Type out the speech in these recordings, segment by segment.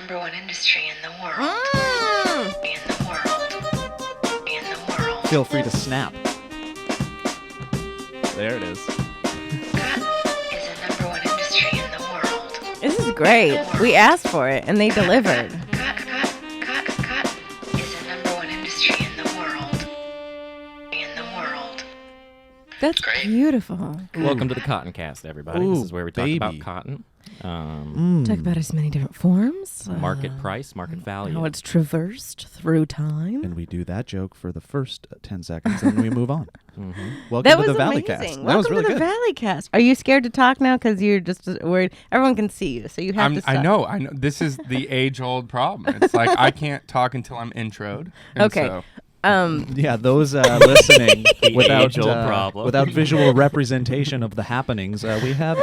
number one industry in the world. In the world. In the world. Feel free to snap. There it is. Cotton is a number one industry in the world. This is great. We asked for it, and they delivered. Cotton is a number one industry in the world. In the world. That's Great. beautiful. Welcome to the Cotton Cast, everybody. Ooh, This is where we talk baby. about cotton, Talk about its many different forms. market price, market value. How it's traversed through time. And we do that joke for the first 10 seconds, and then we move on. Mm-hmm. Welcome That to was the amazing. Valleycast. That Welcome was really to the good. Valleycast. Are you scared to talk now because you're just worried? Everyone can see you, so you have to stop. I know. This is the age-old problem. It's like I can't talk until I'm introed. And Okay. so- Yeah, those listening without age-old problem. without visual representation of the happenings, we have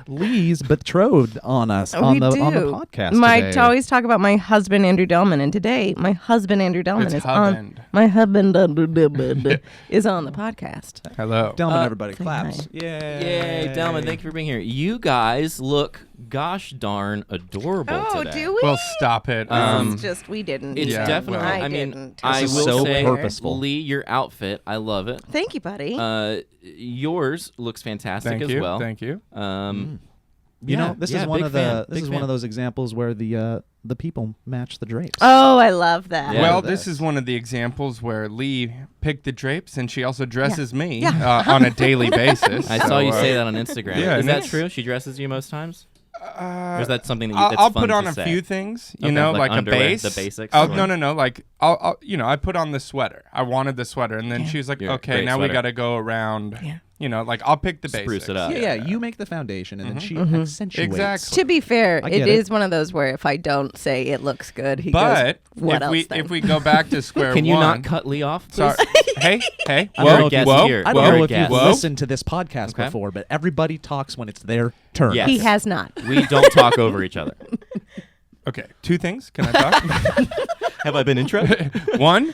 Lee's betrothed on us on We the do. podcast I today. always talk about my husband Andrew Delman, and today my husband Andrew Delman It's is husband. on. My husband Andrew Delman is on the podcast. Hello. Delman, everybody say claps. hi. Yay! Yay, Delman, thank you for being here. You guys look gosh darn adorable today. do we? Well, stop it. This is just we didn't. It's Yeah, definitely, well- I mean, didn't. I This is will so say, purposeful. Lee, your outfit, I love it. Thank you, buddy. Yours looks fantastic Thank as you. well. Thank you. You know, this is one big of fan, the big one fan. of those examples where the people match the drapes. oh, I love that. Yeah. Well, this. this is one of the examples where Lee picked the drapes, and she also dresses me Yeah. on a daily basis. I So, saw you say that on Instagram. yeah, is and that it's- true? She dresses you most times? Or is that something that I'll, that's I'll fun put on to a say? few things, you Okay, know, like like a underwear, base. the basics, Oh, or- no. Like I'll, I put on the sweater. I wanted the sweater, and then she was like, You're a "Okay, great now sweater. we got to go around." Yeah. You know, like I'll pick the Spruce basics. it up. yeah, you make the foundation, and then she Mm-hmm. accentuates. Exactly. To be fair, I it get is one of those where if I don't say it looks good, he But goes, "What else?" then?" if we go back to square Can you one, not cut Lee off, please? sorry, hey, I You're a don't know if guest you- here. I don't You're know a if you've guest. listened to this podcast Okay. before, but everybody talks when it's their turn. Yes. he has not. We don't talk over each other. Okay, two things. Can I talk? Have I been intro? One,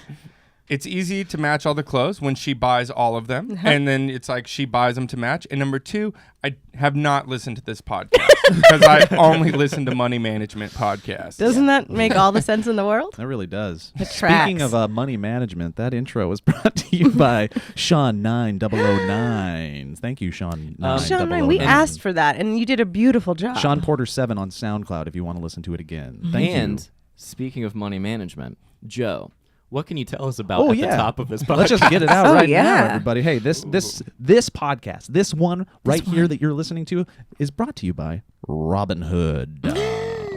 it's easy to match all the clothes when she buys all of them, and then it's like she buys them to match. And number two, I have not listened to this podcast because I only listen to money management podcasts. Doesn't that make all the sense in the world? That really does. It Speaking tracks. of money management, that intro was brought to you by Sean 9009. Thank you, Sean. Sean, we 9009. asked for that, and you did a beautiful job. Sean Porter 7 on SoundCloud if you want to listen to it again. Thank And you. speaking of money management, Joe, what can you tell us about Oh, at yeah. the top of this podcast? Let's just get it out Oh, right now, yeah. everybody. Hey, this podcast, this one right here that you're listening to, is brought to you by Robinhood.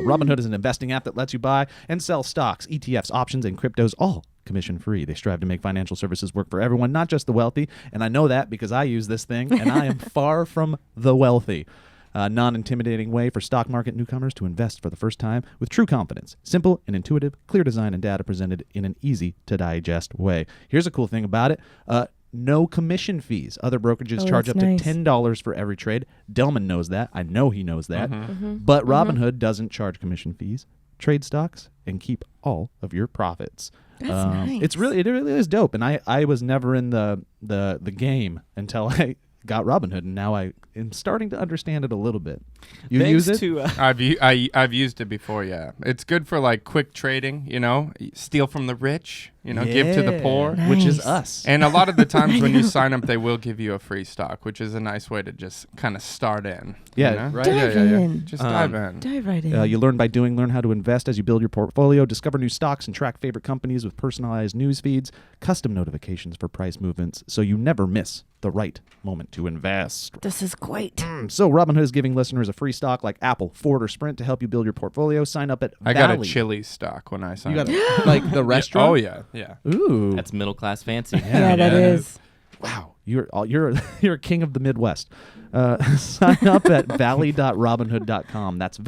Robinhood is an investing app that lets you buy and sell stocks, ETFs, options, and cryptos, all commission-free. They strive to make financial services work for everyone, not just the wealthy. And I know that because I use this thing, and I am far from the wealthy. Non-intimidating way for stock market newcomers to invest for the first time with true confidence. Simple and intuitive, clear design and data presented in an easy-to-digest way. Here's a cool thing about it. No commission fees. Other brokerages charge up that's to nice. $10 for every trade. Delman knows that. I know he knows that. But Robinhood doesn't charge commission fees. Trade stocks and keep all of your profits. That's nice. It really is dope. And I was never in the game until I got Robinhood, and now I am starting to understand it a little bit. You use it? To, I've used it before. Yeah, it's good for like quick trading. You know, steal from the rich. You know, give to the Yeah. poor. Which is Nice. us. And a lot of the times when you sign up, they will give you a free stock, which is a nice way to just kind of start in. Yeah, you know? right. Dive in. Just dive in. Dive right in. You learn by doing, learn how to invest as you build your portfolio, discover new stocks, and track favorite companies with personalized news feeds, custom notifications for price movements, so you never miss the right moment to invest. This is great. So Robinhood is giving listeners a free stock like Apple, Ford, or Sprint to help you build your portfolio. Sign up at I got a Valley. Chili's stock when I You signed got up. like the restaurant? Oh yeah. Ooh. that's middle class fancy. Yeah, that yeah. is. Wow, you're you're a king of the Midwest. Sign up at valley.robinhood.com. That's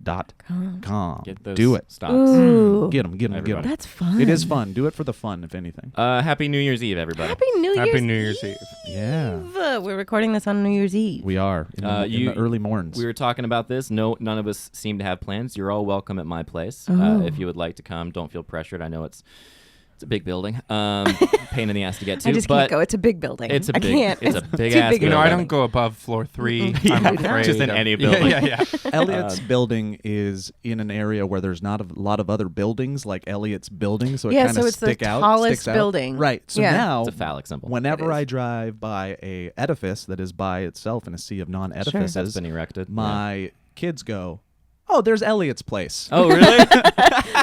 valley.robinhood.com. Get those Do it. stocks. Ooh, Get them. Everybody. that's fun. It is fun. Do it for the fun, if anything. Happy New Year's Eve, everybody. Happy New Year's Happy New Year's Eve. Yeah, We're recording this on New Year's Eve. we are in, the, in the early mornings. We were talking about this. No, none of us seem to have plans. You're all welcome at my place. Oh. If you would like to come, don't feel pressured. I know it's It's a big building. Pain in the ass to get to. I just but can't go. It's a big building. It's a I big. can't. It's a big too ass big You know, of I a don't building. go above floor 3. Yeah, I'm afraid. just in of- any building. Yeah. Elliot's building is in an area where there's not a lot of other buildings like Elliot's building, so it Yeah, kind so of it's the sticks tallest out. building. Right. So Yeah. now, It's a phallic symbol. whenever It is. I drive by a edifice that is by itself in a sea of non-edifices, That's been erected. my kids go, "Oh, there's Elliot's place," Oh, really?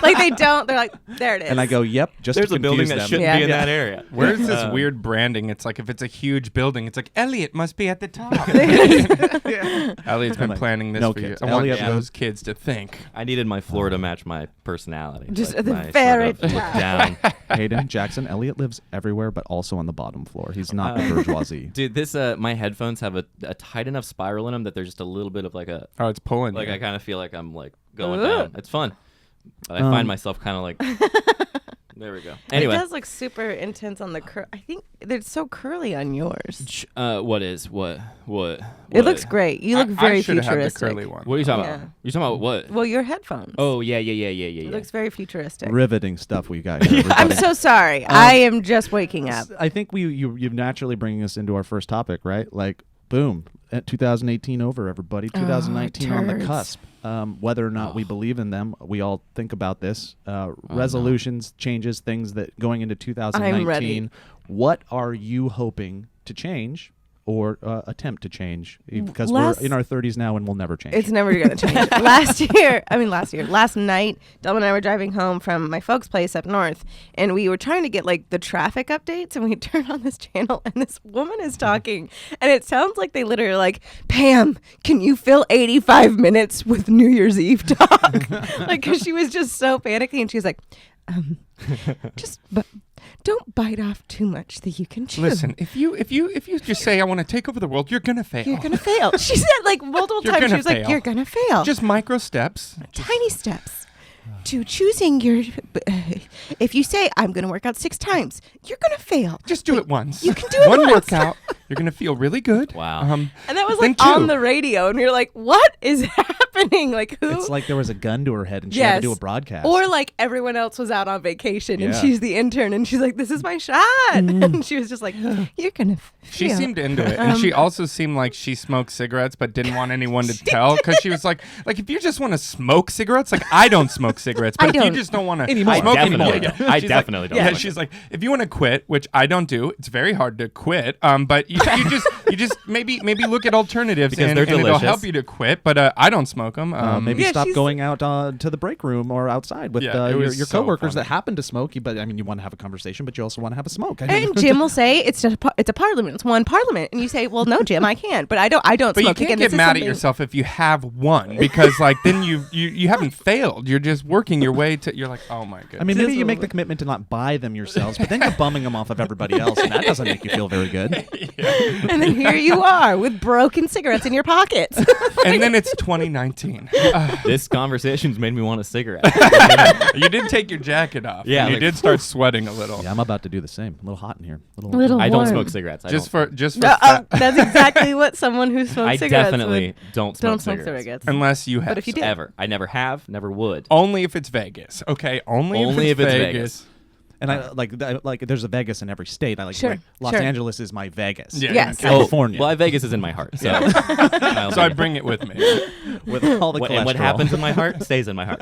Like they don't. They're like, there it is. and I go, "Yep." Just There's to a building confuse that them. shouldn't Yeah. be in Yeah. that area. Where's this weird branding? It's like if it's a huge building, it's like Elliot must be at the top. Elliot's been Like, planning this no for kids. years. I want Elliot those kids to think. I needed my floor to match my personality. Just like at the my very sort of look top. down. Hayden Jackson, Elliot lives everywhere, but also on the bottom floor. He's not the bourgeoisie. Dude, this my headphones have a tight enough spiral in them that there's just a little bit of like a Oh, it's pulling. like you. I kind of feel like I'm like going Ooh. down. It's fun. But I find myself kind of like there we go. It Anyway, does look super intense on the I think they're so curly on yours. what? It looks great. You look I very should have had the futuristic. curly one. What are you talking Yeah. about? You talking about what? Well, your headphones. Oh yeah. It looks very futuristic. Riveting stuff we got here. I'm everybody. so sorry. I am just waking up. I think you're naturally bringing us into our first topic, right? Like, boom, at 2018 over, everybody. 2019 on the turds. cusp. Whether or not we believe in them, we all think about this. Resolutions, changes, things that going into 2019. ready. What are you hoping to change or attempt to change? Because Last- we're in our 30s now and we'll never change. It's never going to change. Last night, Delman and I were driving home from my folks' place up north, and we were trying to get like the traffic updates, and we turned on this channel, and this woman is talking, and it sounds like they literally are like, Pam, can you fill 85 minutes with New Year's Eve talk? Like, because she was just so panicky, and she was like, don't bite off too much that you can chew. Listen, if you just say I want to take over the world, you're gonna fail. You're gonna fail. She said like multiple You're times. She gonna was like, fail. "You're gonna fail." Just micro steps. Tiny steps to choosing your. If you say I'm gonna work out 6 times, you're gonna fail. Just do it once. You can do it one once. workout. You're gonna feel really good. Wow. And that was Then like on two. the radio, and we were like, "What is happening? Like who?" It's like there was a gun to her head and she had to do a Yes. broadcast. Or like everyone else was out on vacation, and Yeah. she's the intern, and she's like, "This is my shot," and she was just like, "You're gonna." She fail." seemed into it, and she also seemed like she smoked cigarettes, but didn't want anyone to tell because she was like if you just want to smoke cigarettes, like I don't smoke cigarettes, but I if you don't. just don't want to Anymore. smoke I definitely anymore, don't. I she's definitely like, don't Yeah, smoke she's like, if you want to quit, which I don't do, it's very hard to quit. But you just maybe look at alternatives, Because and they're it'll delicious. help you to quit. But I don't smoke them. Maybe Yeah, stop she's- going out to the break room or outside with Yeah, it your was so coworkers funny. that happen to smoke. But I mean, you want to have a conversation, but you also want to have a smoke. I mean, And Jim will say it's a parliament. It's one parliament, and you say, "Well, no, Jim, I can't." But I don't But smoke. you can't Again, get this is mad at something- yourself if you have one, because like then you haven't failed. You're just working your way to. You're like, oh my goodness. I mean, maybe you make Absolutely. the commitment to not buy them yourselves, but then you're bumming them off of everybody else, and that doesn't make you feel very good. And then here you are with broken cigarettes in your pockets. and then it's 2019. This conversation's made me want a cigarette. You did take your jacket off. Yeah, and you like, did start sweating a little. Yeah, I'm about to do the same. A little hot in here. Little I don't warm. smoke cigarettes. Just I for That's exactly what someone who smokes I cigarettes definitely would. don't smoke Don't smoke cigarettes. cigarettes. unless you have. But if you some. did. Ever. I never have. Never would. Only if it's Vegas. Okay, only if it's Vegas. And I like there's a Vegas in every state. I like, Sure, like Los sure. Angeles is my Vegas. Yeah. Yes. okay. California. Well, Vegas is in my heart. So, So I bring it with me. With all the cholesterol. and what happens in my heart stays in my heart.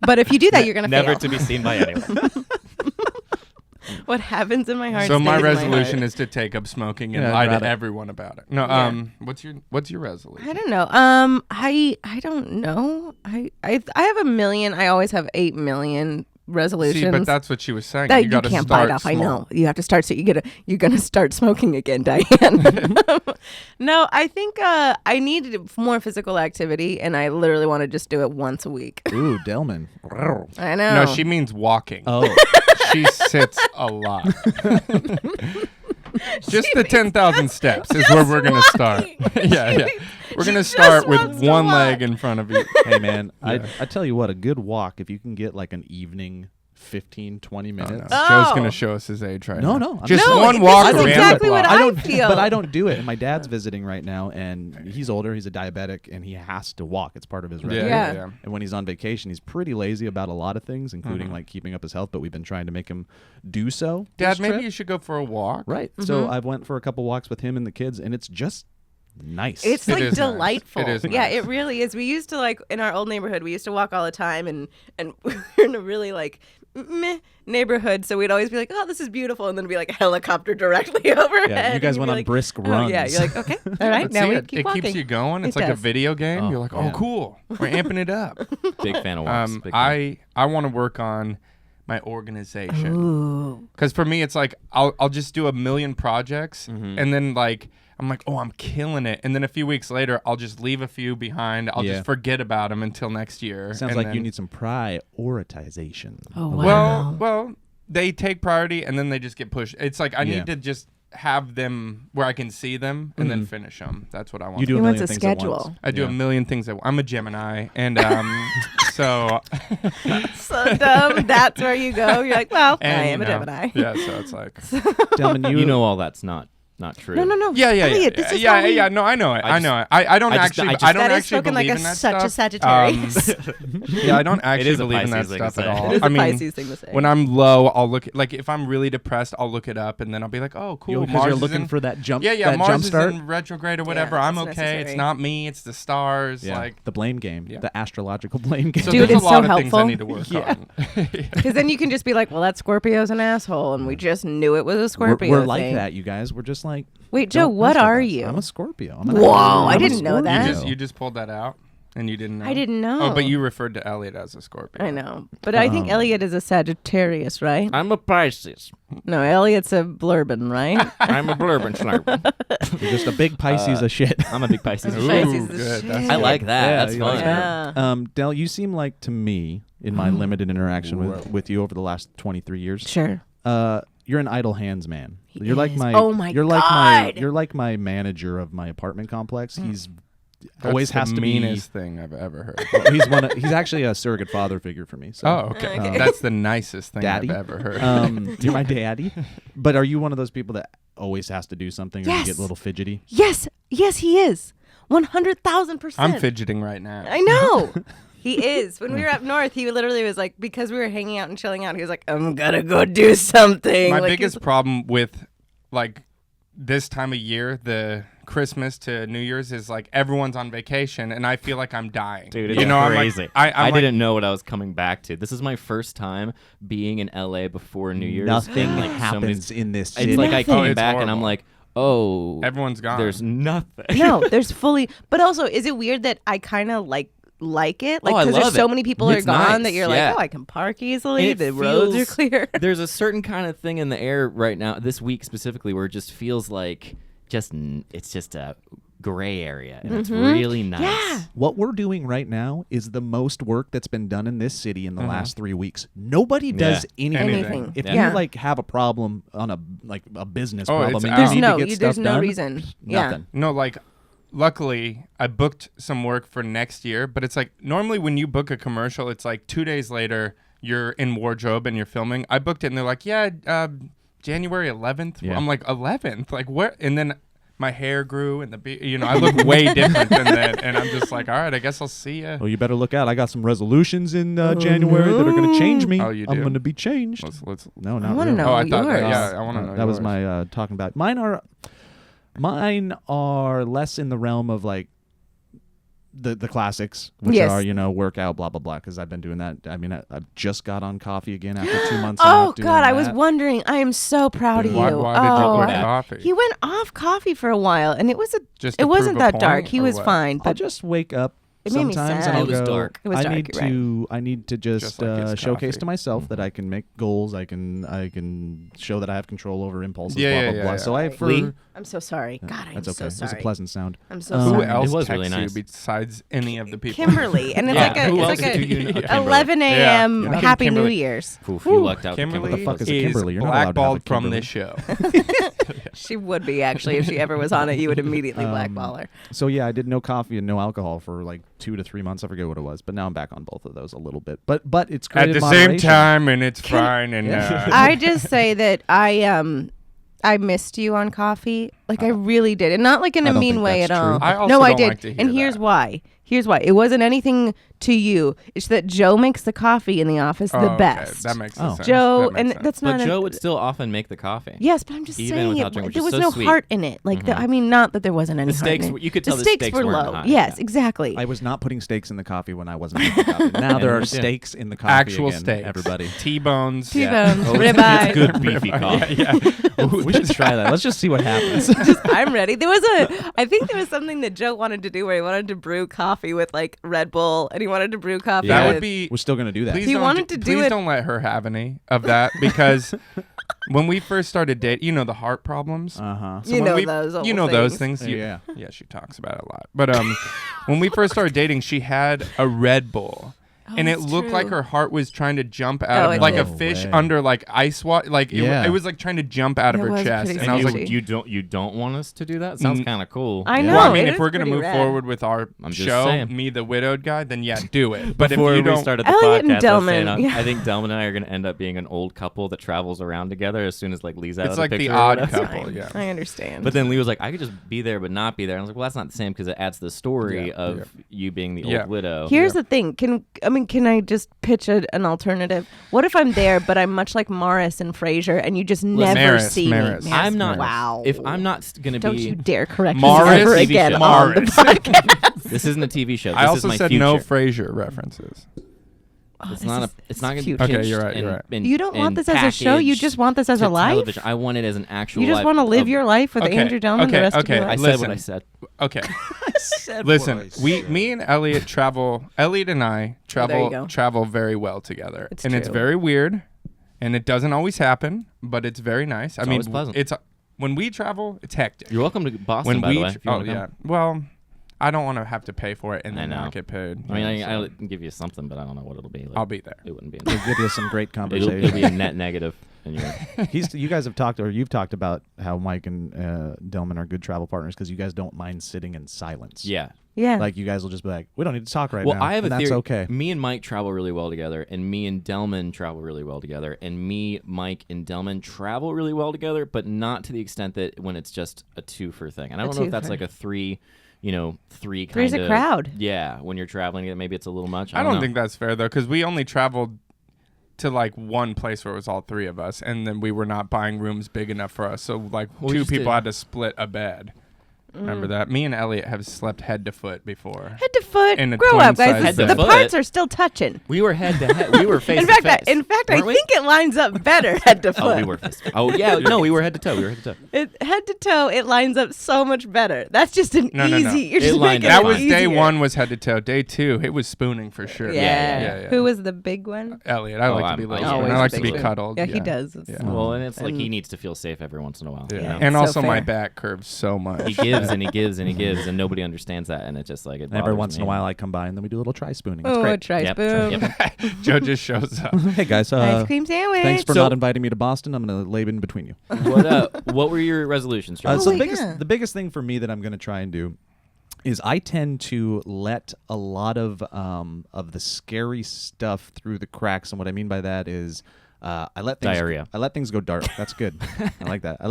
But if you do that, you're gonna Never fail. to be seen by anyone. What happens in my heart? So my stays in resolution heart. is to take up smoking and Yeah, lie got to it. everyone about it. No, Yeah. what's your resolution? I don't know. I don't know. I have a million. I always have 8 million resolutions. See, but that's what she was saying. that you you got to can't start bite off. small. I know. You have to start. So you're gonna start smoking again, Diane. No, I think I need more physical activity, and I literally want to just do it once a week. Ooh, Delman. I know. No, she means walking. Oh, She sits a lot. Just the 10,000 steps is where we're going to start. yeah. We're going to start with wants to one walk. leg in front of you. hey man, Yeah. I tell you what, a good walk if you can get like an evening 15, 20 Oh, minutes. no. Oh. Joe's gonna show us his age right No, now. no, I'm Just not. No, one this walk is around exactly the what block. I don't feel. but I don't do it. And my dad's visiting right now, and he's older. He's a diabetic, and he has to walk. It's part of his regimen. Yeah. And when he's on vacation, he's pretty lazy about a lot of things, including like keeping up his health. But we've been trying to make him do so. Dad, this maybe trip. you should go for a walk. Right. So I went for a couple walks with him and the kids, and it's just nice. It's It like is nice. delightful. It is Yeah, nice. it really is. We used to like in our old neighborhood, we used to walk all the time, and we were in a really like meh neighborhood. So we'd always be like, "Oh, this is beautiful," and then it'd be like a helicopter directly overhead. Yeah, you and guys you'd went be on like, brisk "Oh, runs. yeah, you're like, okay, all right, But now see, we it keep walking. keeps you going. It's It like a does. video game. Oh, You're like, oh, yeah. cool. We're amping it up. Big fan of walks. Big fan. I want to work on my organization. Ooh. Because for me, it's like I'll just do a million projects, Mm-hmm. and then like I'm like, oh, I'm killing it, and then a few weeks later, I'll just leave a few behind. I'll Yeah. just forget about them until next year. Sounds and like then, you need some prioritization. Oh, wow. Well, they take priority, and then they just get pushed. It's like I Yeah. need to just have them where I can see them and then finish them. That's what I want. Mm-hmm. You do a He million wants a things at schedule. once. I do Yeah. a million things. I'm a Gemini, and so So dumb. That's where you go. You're like, well, and, I am you a know, Gemini. Yeah, so it's like Delman, You know all that's not true. No. yeah. Elliot, this is how we- No, I know it. I I know it. I don't I just- actually. I just- I don't That is actually spoken like believe a in that such a stuff. Sagittarius. Yeah, I don't actually is a believe in that Pisces thing to stuff at say. all. It is I a mean, Pisces thing to say. when I'm low, I'll look like if I'm really depressed, I'll look it up and then I'll be like, oh, cool. Because Mars you're is looking in, for that jump. yeah, that Mars jump is start. in retrograde or whatever. Yeah, I'm it's okay. It's necessary. not me. It's the stars. Yeah, Like, the blame game, Yeah. the astrological blame game. so Dude, there's it's a lot so of things I helpful. need to work Yeah. on. Because then you can just be like, well, that Scorpio's an asshole, and we just knew it was a we're Scorpio like thing. that, you guys. We're just like. Wait, Joe, don't what mess with are us. you? I'm a Scorpio. I'm an Whoa, I'm I a didn't know Scorpio. that. You just pulled that out and you didn't know. I didn't know. Oh, but you referred to Elliot as a Scorpio. I know. But I think Elliot is a Sagittarius, right? I'm a Pisces. No, Elliot's a Blurbin, right? I'm a blurbin slurpin. You're just a big Pisces of shit. I'm a big Pisces. Ooh, Pisces is good. shit. That's I good. like that. Yeah, That's you like fun. that? Yeah. Del, you seem like to me, in my limited interaction with you over the last 23 years, Sure. you're an idle hands man. He You're like is. my. Oh my you're like my. God. You're like my manager of my apartment complex. He's That's always the has to meanest thing I've ever heard. be. He's actually a surrogate father figure for me. So. Oh, okay. Okay. That's the nicest thing Daddy? I've ever heard. You're my daddy. But are you one of those people that always has to do something, or you Yes. get a little fidgety? Yes, he is. 100,000%. I'm fidgeting right now. I know. He is. When we were up north, he literally was like, because we were hanging out and chilling out, he was like, I'm gonna go do something. My Like, biggest problem with like this time of year, the Christmas to New Year's, is like everyone's on vacation and I feel like I'm dying. Dude, it's you know, crazy. I'm like, I I'm like, didn't know what I was coming back to. This is my first time being in LA before New Year's. Nothing and, like, happens in this city. It's like I Nothing. came Oh, it's back and I'm horrible. like, oh, everyone's gone. there's nothing. no, there's fully. But also, is it weird that I kind of like it? Like, Oh, I because there's love so it. many people are It's gone nice, that you're yeah. like, oh, I can park easily. And it The roads are feels- clear. There's a certain kind of thing in the air right now, this week specifically, where it just feels like it's just a gray area, and it's really nice. Yeah. What we're doing right now is the most work that's been done in this city in the last 3 weeks. Nobody does anything. Anything. If Yeah. you like have a problem on a business Oh, problem, it's and out. you There's need no, to get there's stuff no done, reason. Yeah. nothing. No, like, luckily, I booked some work for next year, but it's like normally when you book a commercial, it's like 2 days later, you're in wardrobe and you're filming. I booked it and they're like, yeah, January 11th. Yeah. I'm like, 11th? Like, where? And then my hair grew and I look way different than that. And I'm just like, all right, I guess I'll see ya. Well, you better look out. I got some resolutions in January that are going to change me. Oh, you I'm do? going to be changed. Let's No, I not want to really. know Oh, I thought that, yours. yeah, I want to know. That was yours. my talking about. Mine are less in the realm of like the classics, which Yes. are workout, blah blah blah. Because I've been doing that. I mean, I just got on coffee again after 2 months. Oh off doing God, I was that. wondering. I am so proud of Why, you. why did you oh, quit that? coffee? he went off coffee for a while, and it was Just to it wasn't prove a that dark. point, He or was what? fine, I'll but just wake up It made me sometimes sad. and I'll It was go. dark. It was I dark, need you're right. to. I need to just like his showcase coffee. to myself that I can make goals. I can show that I have control over impulses. Yeah, blah yeah, blah yeah, blah. yeah. So I Lee? I'm so sorry. God, I'm that's okay. so It was sorry. a pleasant sound. I'm so Um, Who sorry. else It was texts really nice. you besides any of the people? Kimberly, and it's Yeah, like a who it's else like do you know? a Kimberly. 11 a.m. Yeah. Happy New Kimberly. Year's. Poof, you lucked out. Kimberly What the fuck is a is Kimberly? You're not allowed to have a blackballed from Kimberly. this show. She would be actually if she ever was on it. You would immediately blackball her. So yeah, I did no coffee and no alcohol for like 2 to 3 months. I forget what it was, but now I'm back on both of those a little bit. But it's At created the moderation. same time, and it's fine. And I just say that I missed you on coffee. Like I really did. And not like in I a don't mean think way at that's all. true. I also no, I don't did. like to hear and here's that. why. Here's why. It wasn't anything to you. It's that Joe makes the coffee in the office the best. That makes Oh. sense. Joe, That makes and sense. that's not But a, Joe would still often make the coffee. Yes, but I'm just Even saying without drinking, which there is was so no sweet. heart in it. Like I mean, not that there wasn't any The heart in stakes, it. you could tell the stakes stakes were weren't low. high. Yes, Yeah. exactly. I was not putting steaks in the coffee when I wasn't making coffee. Now there are Yeah. steaks in the coffee. Actual again, steaks. everybody. T-bones. T-bones, Oh, ribeye. it's good beefy coffee. Yeah. We should try that. Let's just see what happens. I'm ready. I think there was something that Joe wanted to do where he wanted to brew coffee with like Red Bull, and he wanted to brew coffee. That with, would be. We're still gonna do that. Please He don't wanted to do please it- don't let her have any of that because when we first started dating, you know the heart problems. Uh-huh. You when know we- those old You know those things. things. Yeah. Yeah, she talks about it a lot. But when we first started dating, she had a Red Bull. And it that's looked like true. her heart was trying to jump Oh, out it of like a did. fish way. under like ice water. Like Yeah. it was like trying to jump out of It her was chest. pretty And I was sketchy. like, You don't want us to do that? Sounds Mm. kind of cool. I know. well, I mean, it if is we're gonna pretty move rad. forward with our I'm just show, saying. me the widowed guy, then yeah, do it. But Before if you we don't, started the Elliot and podcast, I was saying, Delman, yeah. I think Delman and I are going to end up being an old couple that travels around together as soon as like Lee's out it's of like the the picture. or odd whatever. couple. Fine. Yeah. I understand. But then Lee was like, I could just be there but not be there. And I was like, well, that's not the same because it adds to the story Yeah, of yeah. you being the Yeah. old widow. Here's the thing. Can I just pitch an alternative? What if I'm there, but I'm much like Morris and Frasier, and you just never Maris, see Maris. me? I'm not. Wow. If I'm not going to Don't be. you dare correct Morris, me ever TV again show. on the Morris. podcast. This isn't a TV show. This I is also my said future. no Frasier references. It's not. It's not going to be. future. Okay, pitched you're right, you're and- right. and- You don't want and this as a show. You packaged just want this as to a life. television. I want it as an actual. You just life want to live of- your life with Okay, Andrew Delman the okay, rest okay. of your I life. said Listen. what I said. Okay. Said Listen, what I said. me and Elliot travel. Elliot and I you go. travel very well together, It's and it's true. very weird, and it doesn't always happen, but it's very nice. I mean, always pleasant. it's when we travel, it's hectic. You're welcome to Boston, When by we, the way. If you oh wanna come. yeah. Well, I don't want to have to pay for it and I then know. not get paid. I mean, you know, I'll so give you something, but I don't know what it'll be. Like, I'll be there. It wouldn't be. We'll give you some great It'll conversation. be a net negative. And you're, You guys have talked, or you've talked about how Mike and Delman are good travel partners because you guys don't mind sitting in silence. yeah. Yeah. Like you guys will just be like, we don't need to talk right Well, now. I have and a that's theory. okay. Me and Mike travel really well together, and me and Delman travel really well together, and me, Mike, and Delman travel really well together, but not to the extent that when it's just a twofer thing. And I A don't know if that's twofer. like a three kind Three's of a crowd. Yeah, when you're traveling, maybe it's a little much. I don't know. think that's fair though, because we only traveled to like one place where it was all three of us, and then we were not buying rooms big enough for us, so like Well, we two just people did- had to split a bed. Remember that? Me and Elliot have slept head to foot before. Head to foot. In a Grow up, twin-size guys. bed. The Head to parts foot. are still touching. We were head to head. We were face In to fact, face. I Weren't we? think it lines up better head to foot. Oh, we were face to Oh, yeah. No, we were head to toe. We were head to toe. Head to toe, it lines up so much better. That's just an No, no, easy. no. You're It just lined making up That it was fine. day easier. one was head to toe. Day two, it was spooning for sure. Yeah. yeah. Who was the big one? Elliot? I Oh, like to I'm be always lazy. always I like the to big be one. cuddled. Yeah, he does. It's- Yeah. Well, and it's like he And- needs to feel safe every once in a while. Yeah. you know? And So also my fair. back curves so much. He gives and he gives and he gives, and nobody understands that, and it's just like it And every bothers once in me. a while, I come by and then we do a little try spooning. It's Oh, great. try Yep. spoon. Yep. Joe just shows up. Hey guys, Ice cream sandwich. thanks for So- not inviting me to Boston. I'm gonna lay in between you. What were your resolutions, Joe? Oh, So wait, the yeah. biggest thing for me that I'm gonna try and do is I tend to let a lot of the scary stuff through the cracks, and what I mean by that is I let things Diarrhea. I let things go dark. That's good. I like that. I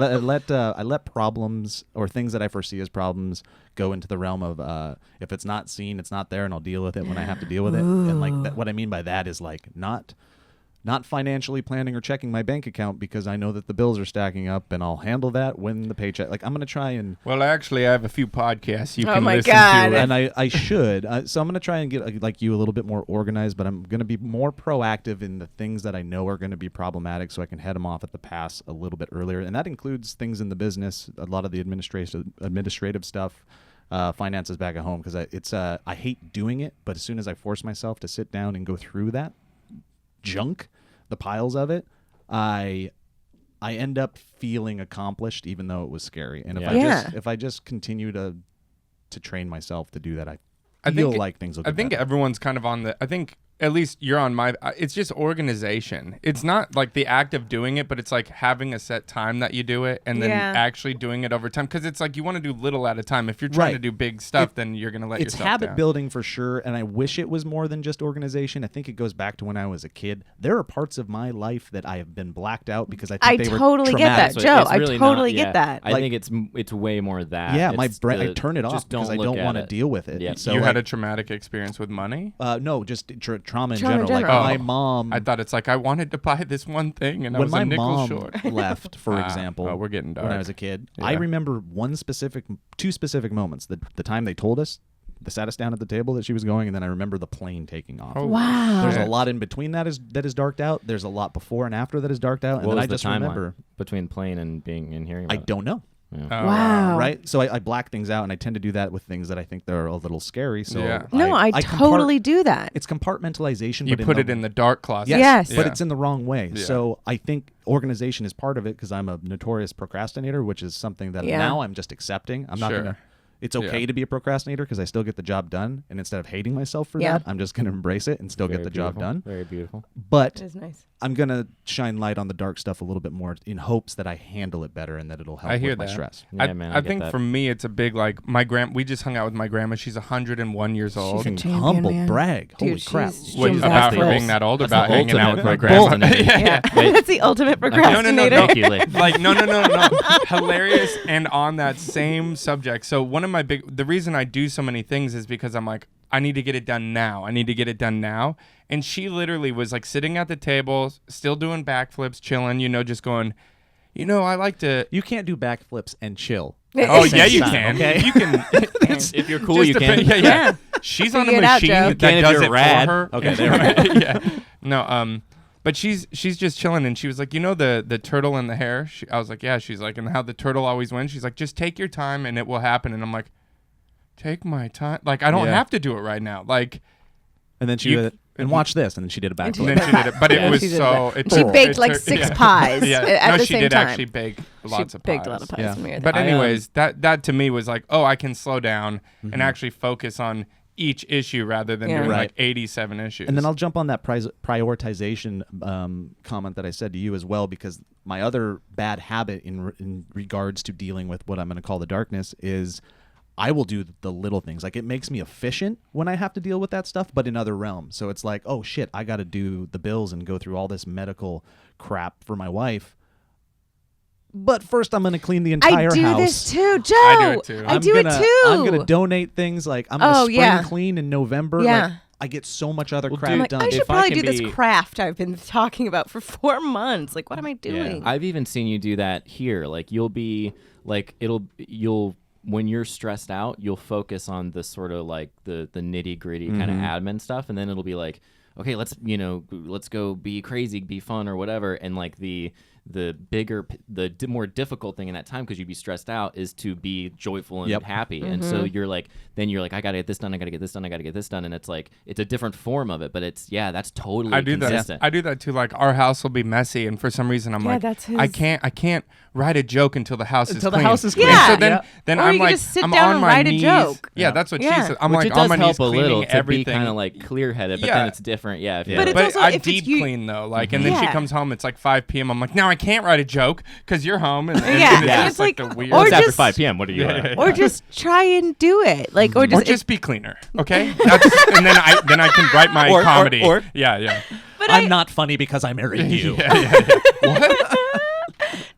let problems or things that I foresee as problems go into the realm of if it's not seen, it's not there, and I'll deal with it when I have to deal with it. And like what I mean by that is like not financially planning or checking my bank account because I know that the bills are stacking up, and I'll handle that when the paycheck. Like I'm gonna try and. Well, actually, I have a few podcasts you Oh can my listen God. to. And I should. So I'm going to try and get like you a little bit more organized, but I'm going to be more proactive in the things that I know are going to be problematic so I can head them off at the pass a little bit earlier. And that includes things in the business, a lot of the administrative stuff, finances back at home, because I hate doing it, but as soon as I force myself to sit down and go through that junk, the piles of it, I end up feeling accomplished even though it was scary. And Yeah. if I just continue to train myself to do that, I I feel think- like things will I get think better. everyone's kind of on the. I think at least you're on my, it's just organization. It's not like the act of doing it, but it's like having a set time that you do it and then actually doing it over time. Because it's like you want to do little at a time. If you're trying to do big stuff, then you're going to let yourself down. It's habit building for sure. And I wish it was more than just organization. I think it goes back to when I was a kid. There are parts of my life that I have been blacked out because I think they were totally get that, traumatic. Joe. It's I really totally not- get yeah. that. I think it's way more that. Yeah, It's my brain. I the- turn it off just because I look don't at want to it. deal with it. Yep. So You like, had a traumatic experience with money? no, just trauma in Trauma in general. Like general. my mom. I thought it's like I wanted to buy this one thing and I when was my a nickel mom short. left, for example, we're getting dark. when I was a kid, I Yeah. remember two specific moments. The time they told us, they sat us down at the table that she was going, and then I remember the plane taking off. Oh, Wow. There's a shit. lot in between that is darked out. There's a lot before and after that is darked out, and What then was I the just timeline remember. between playing and being and hearing? I About don't know. It? Yeah. Oh, Wow. Right, so I black things out, and I tend to do that with things that I think they're a little scary. So Yeah. No, I totally do that. It's compartmentalization. You but put it in the dark closet. Yes. but Yeah. it's in the wrong way. Yeah. So I think organization is part of it because I'm a notorious procrastinator, which is something that Yeah. now I'm just accepting. I'm not Sure. gonna. It's okay Yeah. to be a procrastinator because I still get the job done, and instead of hating myself for Yeah. that, I'm just gonna embrace it and still Very get the job beautiful. done. Very beautiful. But It is nice. I'm gonna shine light on the dark stuff a little bit more in hopes that I handle it better and that it'll help I hear with my that. stress. Yeah, man. I get think that. for me, it's a big like my we just hung out with my grandma. She's 101 years old. a champion, Humble man. brag. Dude, Holy crap! she's What, Jim's about her backflips. being that old? That's About the hanging out ultimate with my grandma? procrastinator. yeah. Wait. That's the ultimate No, procrastinator. Thank you, Lee. Like no. Hilarious and on that same subject. So one of my the reason I do so many things is because I'm like, I need to get it done now. I need to get it done now. And she literally was like sitting at the table, still doing backflips, chilling, just going, I like to. You can't do backflips and chill. Oh Same yeah, you time, can. okay? You can. If you're cool, Just you depend- can. Yeah. Yeah. She's on a Figure it out, machine Joe. that You can if does you're it rad. for her. Okay, there we go. Yeah. No. But she's just chilling, and she was like, the turtle and the hare. I was like, yeah. She's like, and how the turtle always wins. She's like, just take your time, and it will happen. And I'm like, take my time. Like I don't Yeah. have to do it right now. Like. And then she You- did, and watch this, and then she did a And backflip. And then she did it, but Yeah, it was she did so. that. It She took- baked it like took- 6 yeah. pies Yeah. at No, the she same did time. actually bake lots She of baked pies. a lot of pies Yeah. for me. But I, anyways, that to me was like, oh, I can slow down and actually focus on each issue rather than Yeah. doing Right. like 87 issues. And then I'll jump on that prioritization comment that I said to you as well, because my other bad habit in regards to dealing with what I'm going to call the darkness is I will do the little things. Like it makes me efficient when I have to deal with that stuff, but in other realms. So it's like, oh shit, I got to do the bills and go through all this medical crap for my wife. But first, I'm going to clean the entire I do house. this too, Joe. I do it too. I do it too. I'm gonna donate things like I'm gonna Oh, spring yeah. clean in November. Yeah. Like, I get so much other Well, crap dude, I'm like, done. I should If I probably can do this be- craft I've been talking about for 4 months. Like, what am I doing? I've even seen you do that here. Like you'll be like you'll when you're stressed out, you'll focus on the sort of like the nitty gritty kind of admin stuff, and then it'll be like, okay, let's go be crazy, be fun or whatever, and like the more difficult thing in that time, because you'd be stressed out, is to be joyful and Yep. happy. And so you're like, I gotta get this done, I gotta get this done, I gotta get this done, and it's like it's a different form of it, but it's that's totally I do consistent. that. I do that too. Like our house will be messy, and for some reason I'm Yeah, like, that's I his- can't write a joke until the house is Until the clean. house is And clean. so Yeah. then Or I'm you can like, just sit I'm down on and my write a knees. joke. Yeah, that's what she Yeah. said. I'm Which like it on does my knees help a little cleaning to everything. be kind of like clear-headed, but Yeah. then it's different. Yeah, if But you're- it's But also, I if it's deep you- clean though, like, and then she Yeah. comes home. It's like 5 p.m. I'm like, now I can't write a joke because you're home, and Yeah. it's And just it's like like- the weird. or it's after just- 5 p.m. What are you? Or just try and do it. Like, or or just, just be cleaner, okay? And then I can write my Or- comedy. or- Yeah. but I'm not funny because I married you.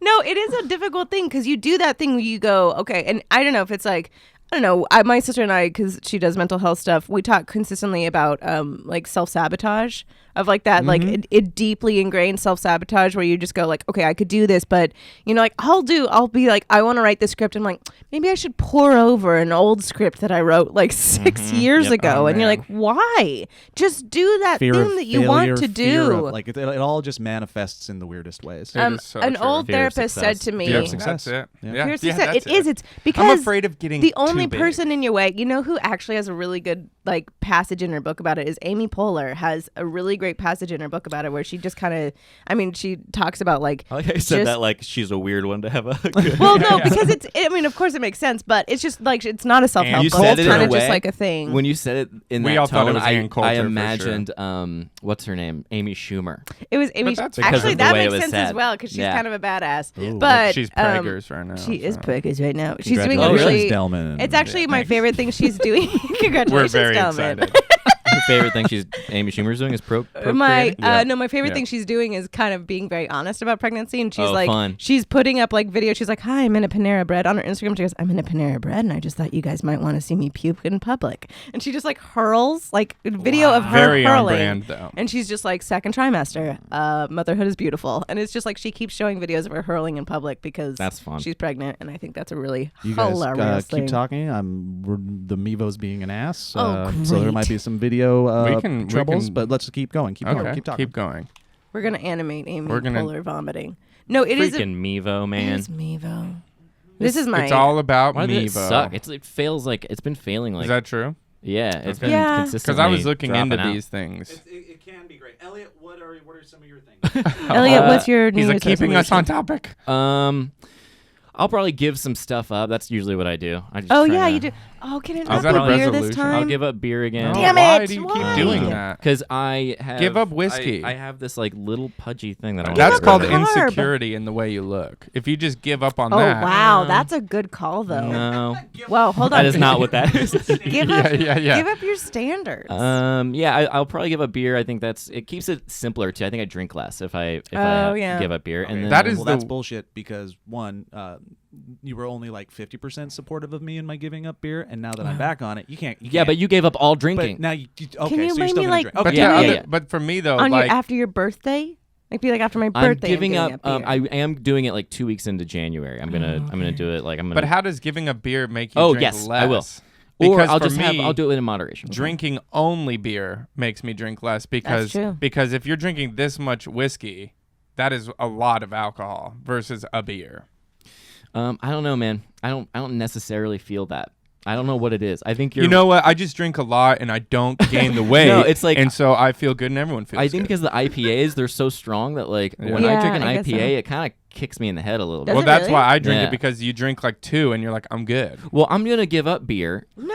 No, it is a difficult thing because you do that thing where you go, okay, and I don't know if it's like, I don't know, my sister and I, because she does mental health stuff, we talk consistently about like self-sabotage of like that, like it deeply ingrained self-sabotage where you just go like, okay, I could do this, but like I'll be like, I want to write this script, and I'm like, maybe I should pour over an old script that I wrote like 6 years Yep. ago, Oh, and you're man. like, why? Just do that Fear thing of that you failure, want to fear do. of, like it all just manifests in the weirdest ways. It is so An true. old Fear of therapist success. said to me, Fear of That's success. it. Yeah. Yeah. Fear of Yeah, success. that's It is. It's because I'm afraid of getting the only only big. person in your way. You know who actually has a really good like passage in her book about it is Amy Poehler has a really great passage in her book about it where she just kind of, I mean, she talks about like. I like how you said just- that like she's a weird one to have a. Good Well, no, because it's. I mean, of course it makes sense, but it's just like it's not a self-help You book. said It's it in kind a of just way- like a thing. When you said it in We that all thought it tone, was Ann Coulter I for imagined what's her name, Amy Schumer. It was Amy. that's because Actually, of the that way it makes was sense as said. well because she's Yeah. kind of a badass. Ooh. But She's preggers right now. she is so. preggers right now. She's doing a Congratulations, really. Delman. It's actually my thanks. favorite thing she's doing. Congratulations, We're very Delman. excited. Her favorite thing Amy Schumer's doing is procreating. My Yeah. no, my favorite Yeah. thing she's doing is kind of being very honest about pregnancy, and she's Oh, like, fun. she's putting up like videos. She's like, "Hi, I'm in a Panera Bread." On her Instagram, she goes, "I'm in a Panera Bread, and I just thought you guys might want to see me puke in public." And she just like hurls like a video of her Very on hurling, brand, though. and she's just like, "Second trimester, motherhood is beautiful," and it's just like she keeps showing videos of her hurling in public because That's fun. she's pregnant, and I think that's a really You guys hilarious thing. keep talking. The Mevo's being an ass. Oh, so there great. might be some video We troubles, can- but let's keep going. Keep going. Okay, Keep talking. keep going. We're gonna animate Amy We're gonna- Poehler vomiting. No, it is. Freaking Mevo, It man. is Mevo. This is my. It's all about Why did it Mevo. suck? It fails like it's been failing like Is that true? yeah, it's Okay. been Yeah. consistently. Because I was looking dropping into out. these things. It can be great. Elliot, what are some of your things? Elliot, what's your New He's Year's keeping us on resolution? topic. I'll probably give some stuff up. That's usually what I do. I just Oh try yeah, to- you do. Oh, can it Is not that be a beer this resolution? time? I'll give up beer again. No, Damn why it, do you why? keep doing that? Because I have Give up whiskey. I have this like little pudgy thing that I want That's up called the carb. insecurity in the way you look. If you just give up on Oh that. wow, that's a good call though. No, Whoa, hold on. that is not what that is. Give up, Yeah. give up your standards. Yeah, I'll probably give up beer. I think it keeps it simpler too. I think I drink less if I yeah. give up beer. And then That is well, the- that's bullshit because one, you were only like 50% supportive of me in my giving up beer, and now that I'm back on it, you can't. yeah, but you gave up all drinking. But now you okay, you so you're maybe, still gonna like, drink. But Okay, Yeah, yeah, yeah, yeah. but for me though, On like your after your birthday, like be like after my I'm birthday. giving I'm up. beer. I am doing it like 2 weeks into January. I'm gonna do it like I'm gonna. but how does giving up beer make you Oh, drink yes, less? I will. Or Because I'll for just me, I'll do it in moderation. drinking only beer makes me drink less because true. because if you're drinking this much whiskey, that is a lot of alcohol versus a beer. I don't know, man. I don't necessarily feel that. I don't know what it is. I think you're. You know what? I just drink a lot and I don't gain the weight. No, it's like- and so I feel good and everyone feels I think good. because the IPAs they're so strong that like Yeah. when I Yeah, drink an I guess IPA, so. it kind of kicks me in the head a little Does bit. well, it that's really? why I drink Yeah. it because you drink like 2 and you're like, I'm good. Well, I'm gonna give up beer, no.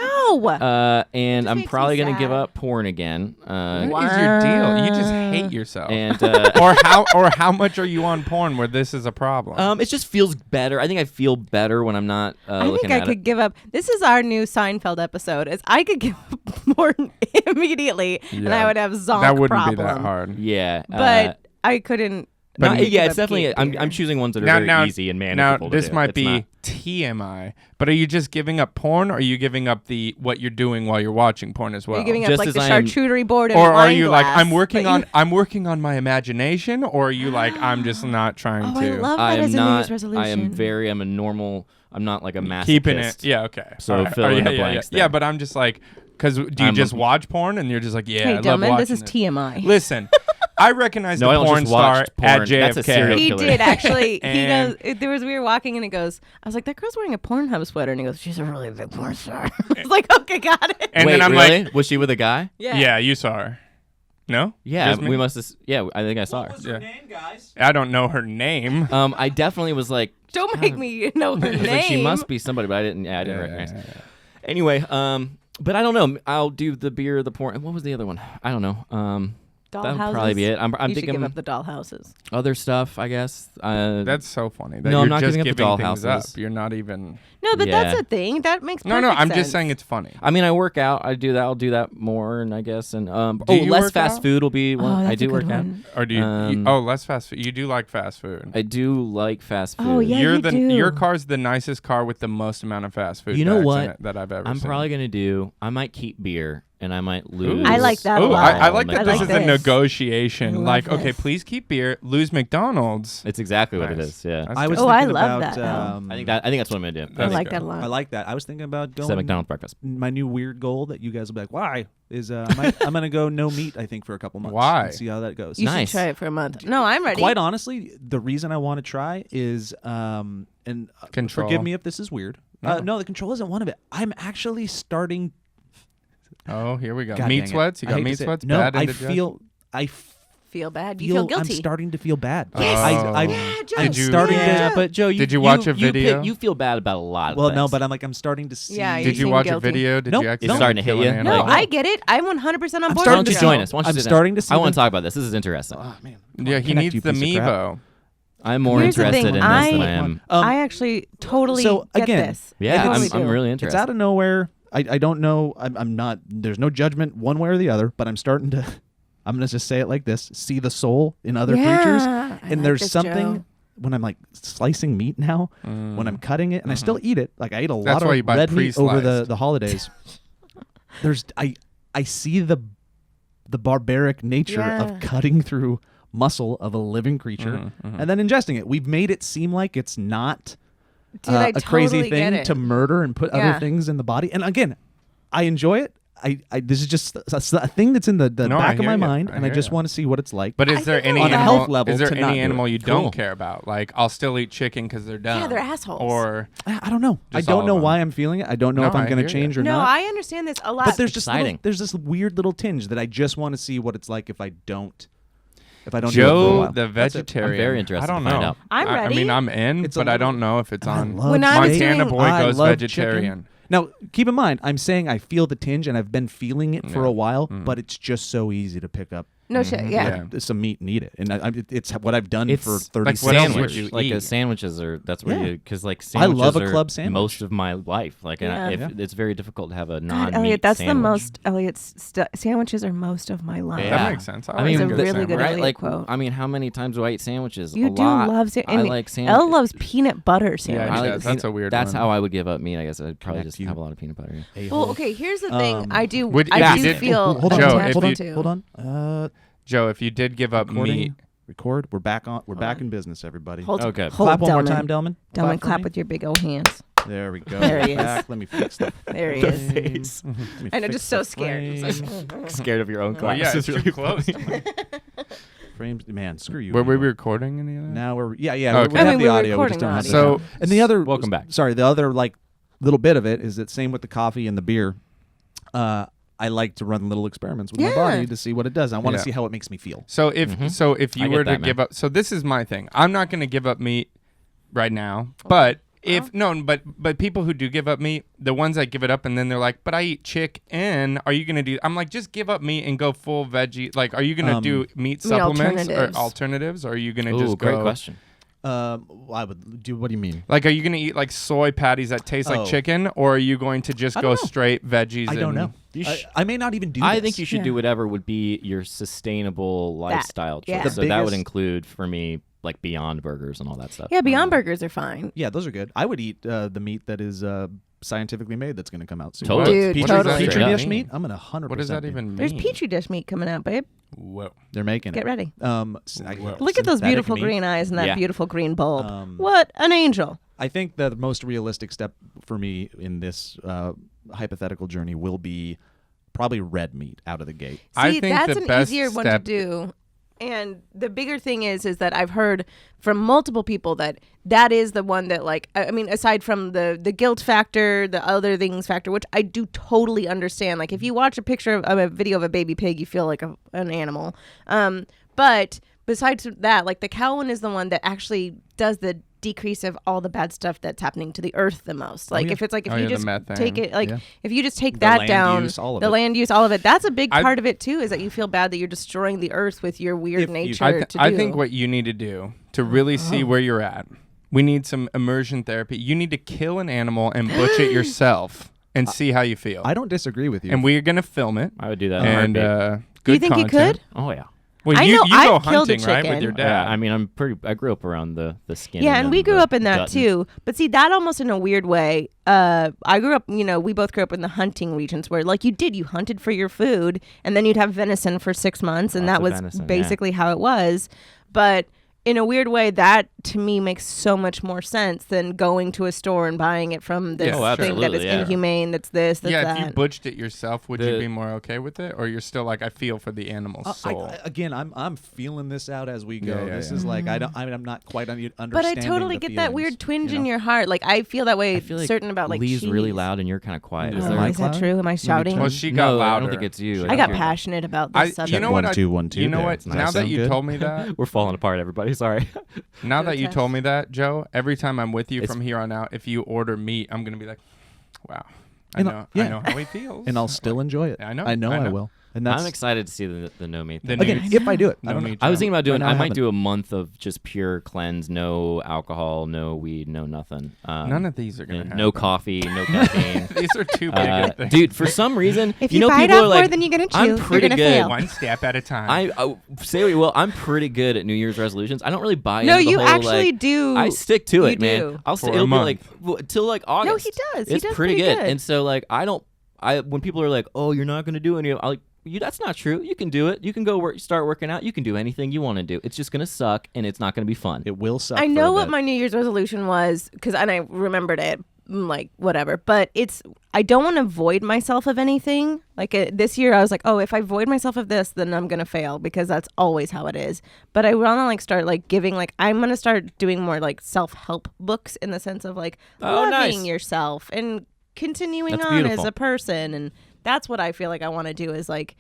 and Just I'm makes me probably gonna give sad. up porn again. What is your deal? You just hate yourself. And or how much are you on porn where this is a problem? it just feels better. I think I feel better when I'm not I think looking I at could it. give up. This is our new Seinfeld episode. Is I could give up porn immediately, and Yeah. I would have zonk that wouldn't problem. be that hard. Yeah, But I couldn't. But not- you yeah, give it's up definitely. beer. I'm choosing ones that are Now, very easy and manageable. to this do. might It's be not- TMI, but are you just giving up porn, or are you giving up what you're doing while you're watching porn as well? Are you giving up Just like as the I am- charcuterie board and or wine are you like glass, I'm working but on you- I'm working on my imagination, or are you like I'm just not trying Oh, to I love I that am as a New Year's not. resolution. I am very. I'm a normal. I'm not like a masochist. keeping it? Yeah, okay. So All right. fill Oh, in yeah, the yeah, blanks yeah. there. But I'm just like, because do you I'm just a- watch porn and you're just like, yeah, I Hey, love Delman, watching this is it. TMI. Listen, I recognize No, I the don't porn just star watch at porn. That's a serial JFK. He killer. did actually. He And- goes. There was we were walking and he goes. I was like, that girl's wearing a Pornhub sweater, and he goes, she's a really big porn star. I was like, okay, got it. And Wait, then I'm really? like, Was she with a guy? yeah, you saw her. No? Yeah, Just me? we must have. Yeah, I think I saw her. Yeah. name, guys? I don't know her name. I definitely was like, Don't make me know her I was name. like, she must be somebody, but I didn't. Yeah, I didn't recognize. yeah. Anyway, but I don't know. I'll do the beer, the porn. What was the other one? I don't know. That'll probably be it. I'm you should thinking give up the doll houses. other stuff. I guess. That's so funny. That No, you're I'm not just giving up the giving things dollhouses. up. You're not even. No, but that's Yeah. a thing. That makes No, perfect I'm sense. just saying it's funny. I mean, I work out. I do that. I'll do that more, and I guess, and you less work fast out? food will be one. Oh, that's I a do good work out. one. Or do you? Um, Less fast food. You do like fast food. I do like fast food. Oh, yeah. You're you the do. your car's the nicest car with the most amount of fast food. You know bags in what? it that I've ever I'm seen. probably gonna do. I might keep beer, and I might lose. I like that a Ooh, lot. I like that I this like is a this. negotiation. I love Like, okay, this. please keep beer, lose McDonald's. It's exactly what it Nice. is. Yeah. That's I was good. Oh, I thinking love about, that, though. I think that's what I'm gonna do. I That's like good. that a lot. I like that. I was thinking about It's going. a McDonald's breakfast. My new weird goal that you guys will be like, why? Is I'm gonna go no meat. I think for a couple months. Why? And see how that goes. You Nice. should try it for a month. No, I'm ready. Quite honestly, the reason I want to try is and Control. forgive me if this is weird. No, the control isn't one of it. I'm actually starting. Oh, here we go. God meat dang it. sweats. You I got hate to meat say it. sweats. No, Bad I indigestion? Feel bad. You feel guilty. I'm starting to feel bad. Oh. I'm Did you- starting Yeah, to. but Joe, Did you watch a video? You feel bad about a lot of Well, things. no, but I'm starting to see. Yeah, Did you seem watch a guilty. video? Did Nope. you It's accidentally starting to hit kill you. an No, animal? I get it. I'm 100% on board. Why don't with you Joe. join us? Why don't you I'm sit down? starting to see I want the- to talk about this. This is interesting. Oh man. Yeah, he Connect, needs you the piece of crap. Mevo. I'm more Here's the interested thing, in this than I am. I actually totally So, get again, this. Yeah, I totally I'm do. really It's interested. out of nowhere. I don't know. I'm not. There's no judgment one way or the other. But I'm starting to. I'm gonna just say it like this: see the soul in other creatures. I And like there's this, something Joe. when I'm like slicing meat now. When I'm cutting it, and I still eat it. Like I ate a lot That's why you of buy red meat over pre-sliced. the holidays. I see the barbaric nature Yeah. of cutting through muscle of a living creature and then ingesting it. We've made it seem like it's not Dude, I a crazy totally get thing it. to murder and put Yeah. other things in the body. And again, I enjoy it. I this is just a thing that's in the No, I back of hear my ya. mind, I and I hear just ya. want to see what it's like. But I is there think any on a animal, health level is there to not any do it. animal you Cool. don't care about? Like I'll still eat chicken because they're dumb. Yeah, they're assholes. Or I don't know. I Just all don't of know them. why I'm feeling it. I don't know No, if I'm I going hear to ya. change or No, not. I understand this a lot. But there's just exciting. there's this weird little tinge that I just want to see what it's like if I don't. If I don't do it for a Joe while. the That's it. vegetarian. I'm very interested I don't to find know. out. I'm I mean, ready. I'm in, It's a but I little- don't know if it's I on. love When I was steak. Montana doing- boy I goes love vegetarian. chicken. Now, keep in mind, I'm saying I feel the tinge, and I've been feeling it for Yeah. a while, but it's just so easy to pick up No shit. Yeah. some meat and eat it, and it's what I've done It's for 30 like what else years. would Sandwich, you like eat? sandwiches are that's where Yeah. you because like I sandwiches love a are club sandwich. most of my life. Like and Yeah. Yeah. it's very difficult to have a God, non-meat Elliot, that's sandwich. the most. Elliot's sandwiches are most of my life. Yeah. That makes sense. I mean, It's a good really sandwich. good right? Elliot Like quote. I mean, how many times do I eat sandwiches? You a do lot. love I sandwiches. like sandwiches. Elle loves peanut butter Yeah, sandwiches. he I does. That's a weird That's one. how I would give up meat. I guess I'd probably Connect just you. have a lot of peanut butter. Well, okay. Here's the thing. I do. Would- I if do you did- feel hold on, Joe, attached if you- to. hold on. Joe, if you did give up Recording. meat, Record. We're back on. We're back in business, everybody. Hold, Okay. hold Clap one more Delman. time, Delman. Delman, for clap me. with your big old hands. There we go. There he is. Back. Let me fix the There he is. face. Let me And I'm fix just so the scared. It's frame. Scared of your own oh class. yeah, it's It's too close. Frames. Man, screw you. Were we anyway. recording any of that? Now we're Okay. we I have mean, the we're audio. We just recording don't have the the audio. sound. And the other Welcome back. Sorry, the other like little bit of it is that same with the coffee and the beer. I like to run little experiments with my Yeah. body to see what it does. I want to Yeah. see how it makes me feel. So if I you get were to that, man. give up, so this is my thing. I'm not going to give up meat right now, but if no, but people who do give up meat, the ones that give it up and then they're like, but I eat chicken. Are you going to do? I'm like, just give up meat and go full veggie. Like, are you going to do meat supplements alternatives. or alternatives? Or are you going to Ooh, just go? great question. I would do. What do you mean? Like, are you going to eat like soy patties that taste Oh. like chicken, or are you going to just I go don't know. straight veggies? I don't know. I may not even do. I this. think you should Yeah. do whatever would be your sustainable lifestyle choice. yeah. The So that would biggest- include for me like Beyond Burgers and all that stuff. Yeah, Beyond Burgers are fine. Yeah, those are good. I would eat the meat that is scientifically made. That's going to come out soon. Totally. Dude, Petri, totally. Petri Straight dish up. meat. I'm gonna 100%. What does that do. even mean? There's petri dish meat coming out, babe. Whoa. They're making Get it. ready. Look Look at those beautiful green eyes and that Yeah. beautiful green bulb. Um, What an angel. I think the most realistic step for me in this hypothetical journey will be probably red meat out of the gate. I See, think that's the an best easier one to step- do. And the bigger thing is that I've heard from multiple people that is the one that, like, I mean, aside from the guilt factor, the other things factor, which I do totally understand. Like, if you watch a picture of a video of a baby pig, you feel like an animal. But besides that, like, the cow one is the one that actually does the decrease of all the bad stuff that's happening to the earth the most. Like, yeah. if it's like, if Oh, you yeah, the just methane. take it, like, Yeah. if you just take The that land down, use, all of the it. land use, all of it, that's a big I- part of it too, is that you feel bad that you're destroying the earth with your weird If you- nature I, to do. I think what you need to do to really see where you're at, we need some immersion therapy. You need to kill an animal and butcher it yourself and see how you feel. I don't disagree with you. And we're going to film it. I would do that. in a And heartbeat. good you think content. you could? Oh yeah. Well, I you, know you I've go killed a hunting, right, with chicken. your dad. Yeah, I mean, I grew up around the skin. Yeah, and we grew the up in that gut and- too. But see, that almost in a weird way. I grew up, we both grew up in the hunting regions where, like, you hunted for your food, and then you'd have venison for 6 months, and Lots that of was venison, yeah. basically how it was. But in a weird way, that to me makes so much more sense than going to a store and buying it from this Yeah, oh, thing that is absolutely, yeah. inhumane. That's this. That's Yeah, that. if you butched it yourself, would you be more okay with it, or you're still like, I feel for the animal's soul? Again, I'm feeling this out as we go. Yeah, This yeah. is like I'm not quite understanding. But I totally the get that feelings, weird twinge you in know? your heart. Like I feel that way. I feel like certain about like Lee's really cheese. loud and you're kind of quiet. Yeah. Is Oh, there Am I is that loud? true? Am I shouting? Well, she got no, louder. I don't think it's you. I think got you're- passionate about this subject. You know what? 1, 2, 1, 2 You know there. what? Does that Now that sound you good? told me that, We're falling apart, everybody. Sorry. now that you test. told me that, Joe, every time I'm with you It's- from here on out, if you order meat, I'm gonna be like, wow, I And, know, yeah. I know how he feels, and I'll still enjoy it. I know, I know I I know. will. And that's I'm excited to see the no meat The thing. new- again, if I do it. I No don't know. meat. I was thinking about doing. Right now I I might haven't. do a month of just pure cleanse, no alcohol, no weed, no nothing. None of these are gonna and happen. no coffee, no caffeine. These are too big. of things. Dude, for some reason, If you you know, bite people off are more like, than you're gonna chew, I'm you're pretty gonna good. fail. One step at a time. I say what you will. I'm pretty good at New Year's resolutions. I don't really buy No, into the you whole, actually like, do. I stick to You it, man. do. I'll For stay. a It'll be month. like till like August. No, he does. He It's does pretty pretty good. good. And so like when people are like, "Oh, you're not going to do any," I'm like, that's not true. You can do it. You can go start working out. You can do anything you want to do. It's just going to suck, and it's not going to be fun. It will suck. I for know a what bit. my New Year's resolution was and I remembered it, like whatever. But I don't want to void myself of anything. Like this year, I was like, oh, if I void myself of this, then I'm gonna fail because that's always how it is. But I want to like start like giving like I'm gonna start doing more like self-help books in the sense of like Oh, loving nice. yourself and continuing That's on as beautiful. a person, and that's what I feel like I want to do is like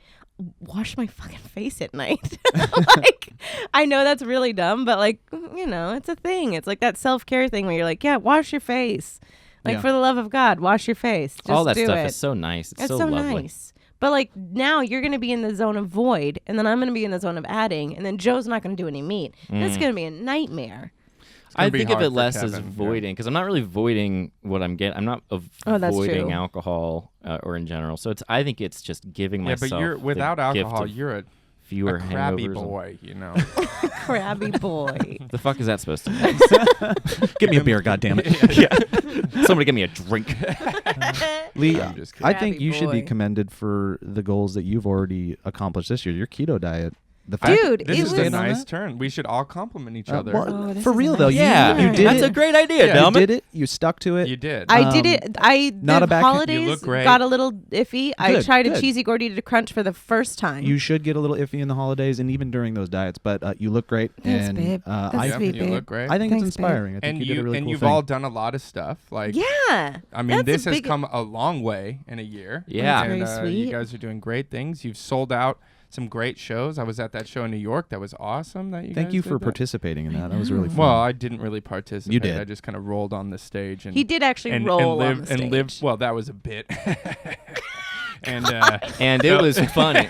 wash my fucking face at night. Like I know that's really dumb, but like it's a thing. It's like that self-care thing where you're like, yeah, wash your face. Like Yeah. for the love of God, wash your face. Just All that do stuff it. is so nice. It's It's so so lovely. nice. But like now you're gonna be in the zone of void, and then I'm gonna be in the zone of adding, and then Joe's not gonna do any meat. And it's gonna be a nightmare. I be think of hard it for less as Kevin, yeah. voiding because I'm not really voiding what I'm getting. I'm not Oh, that's avoiding true. alcohol or in general. So I think it's just giving yeah, myself. but you're the without gift alcohol. of You're fewer a crabby hangovers and- boy, you know. Crabby boy. The fuck is that supposed to mean? Give me a beer, goddammit. Somebody give me a drink. Lee, I'm just kidding. I think Crabby you should be boy. commended for the goals that you've already accomplished this year. Your keto diet. The fact Dude, This it is was a nice turn. We should all compliment each other. Oh, this for is real a though, nice Yeah, you did that's it. a great idea, Yeah. You Delman. did it. You stuck to it. You did. I did it. not The a back- holidays You look great. got a little iffy. I Good, tried good. a cheesy gordita crunch for the first time. You should get a little iffy in the holidays and even during those diets, but you look great. Thanks, and babe. I, That's Yeah, sweet, you babe. look great. I think Thanks, it's babe. inspiring. I think and you did a really cool you've thing. all done a lot of stuff. Like yeah. I mean, That's this a has big- come a long way in a year. Yeah. and That's very you sweet. guys are doing great things. You've sold out some great shows. I was at that show in New York. That was awesome. That you Thank guys you did for that. participating in that. That was really fun. Well, I didn't really participate. You did. I just kind of rolled on the stage and He did actually and, roll and on live the and live. stage. Well, that was a bit. And And it was funny.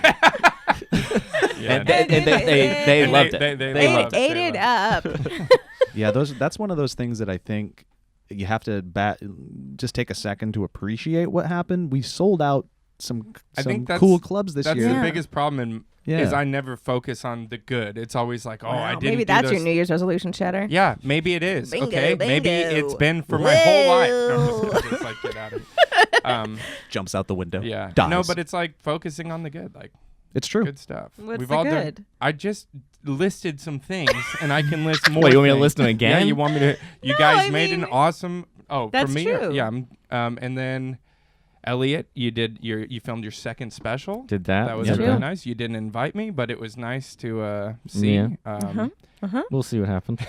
yeah, And they And loved it. they They loved it. ate They it loved up. yeah, that's one of those things that I think you have to just take a second to appreciate what happened. We sold out some I think that's- cool clubs this That's year. the Yeah. biggest problem Yeah. is I never focus on the good. It's always like, oh, I didn't Maybe do that's your those- New Year's resolution, Cheddar. Yeah, maybe it is. Bingo, okay, maybe bingo. it's been for my whole life. No, Whoa. just like get out of here. Jumps out the window. Yeah, Dies. no, but it's like focusing on the good, like it's true. good stuff. What's We've the all good? done. I just listed some things, and I can list more. Wait, you want me to things. list them Yeah, again? you want me to? You No, guys I made mean, an awesome. Oh, that's for me, true. yeah. And then Elliot, you filmed your second special. Did that? That was Yeah. really True. nice. You didn't invite me, but it was nice to see. Yeah. We'll see what happens.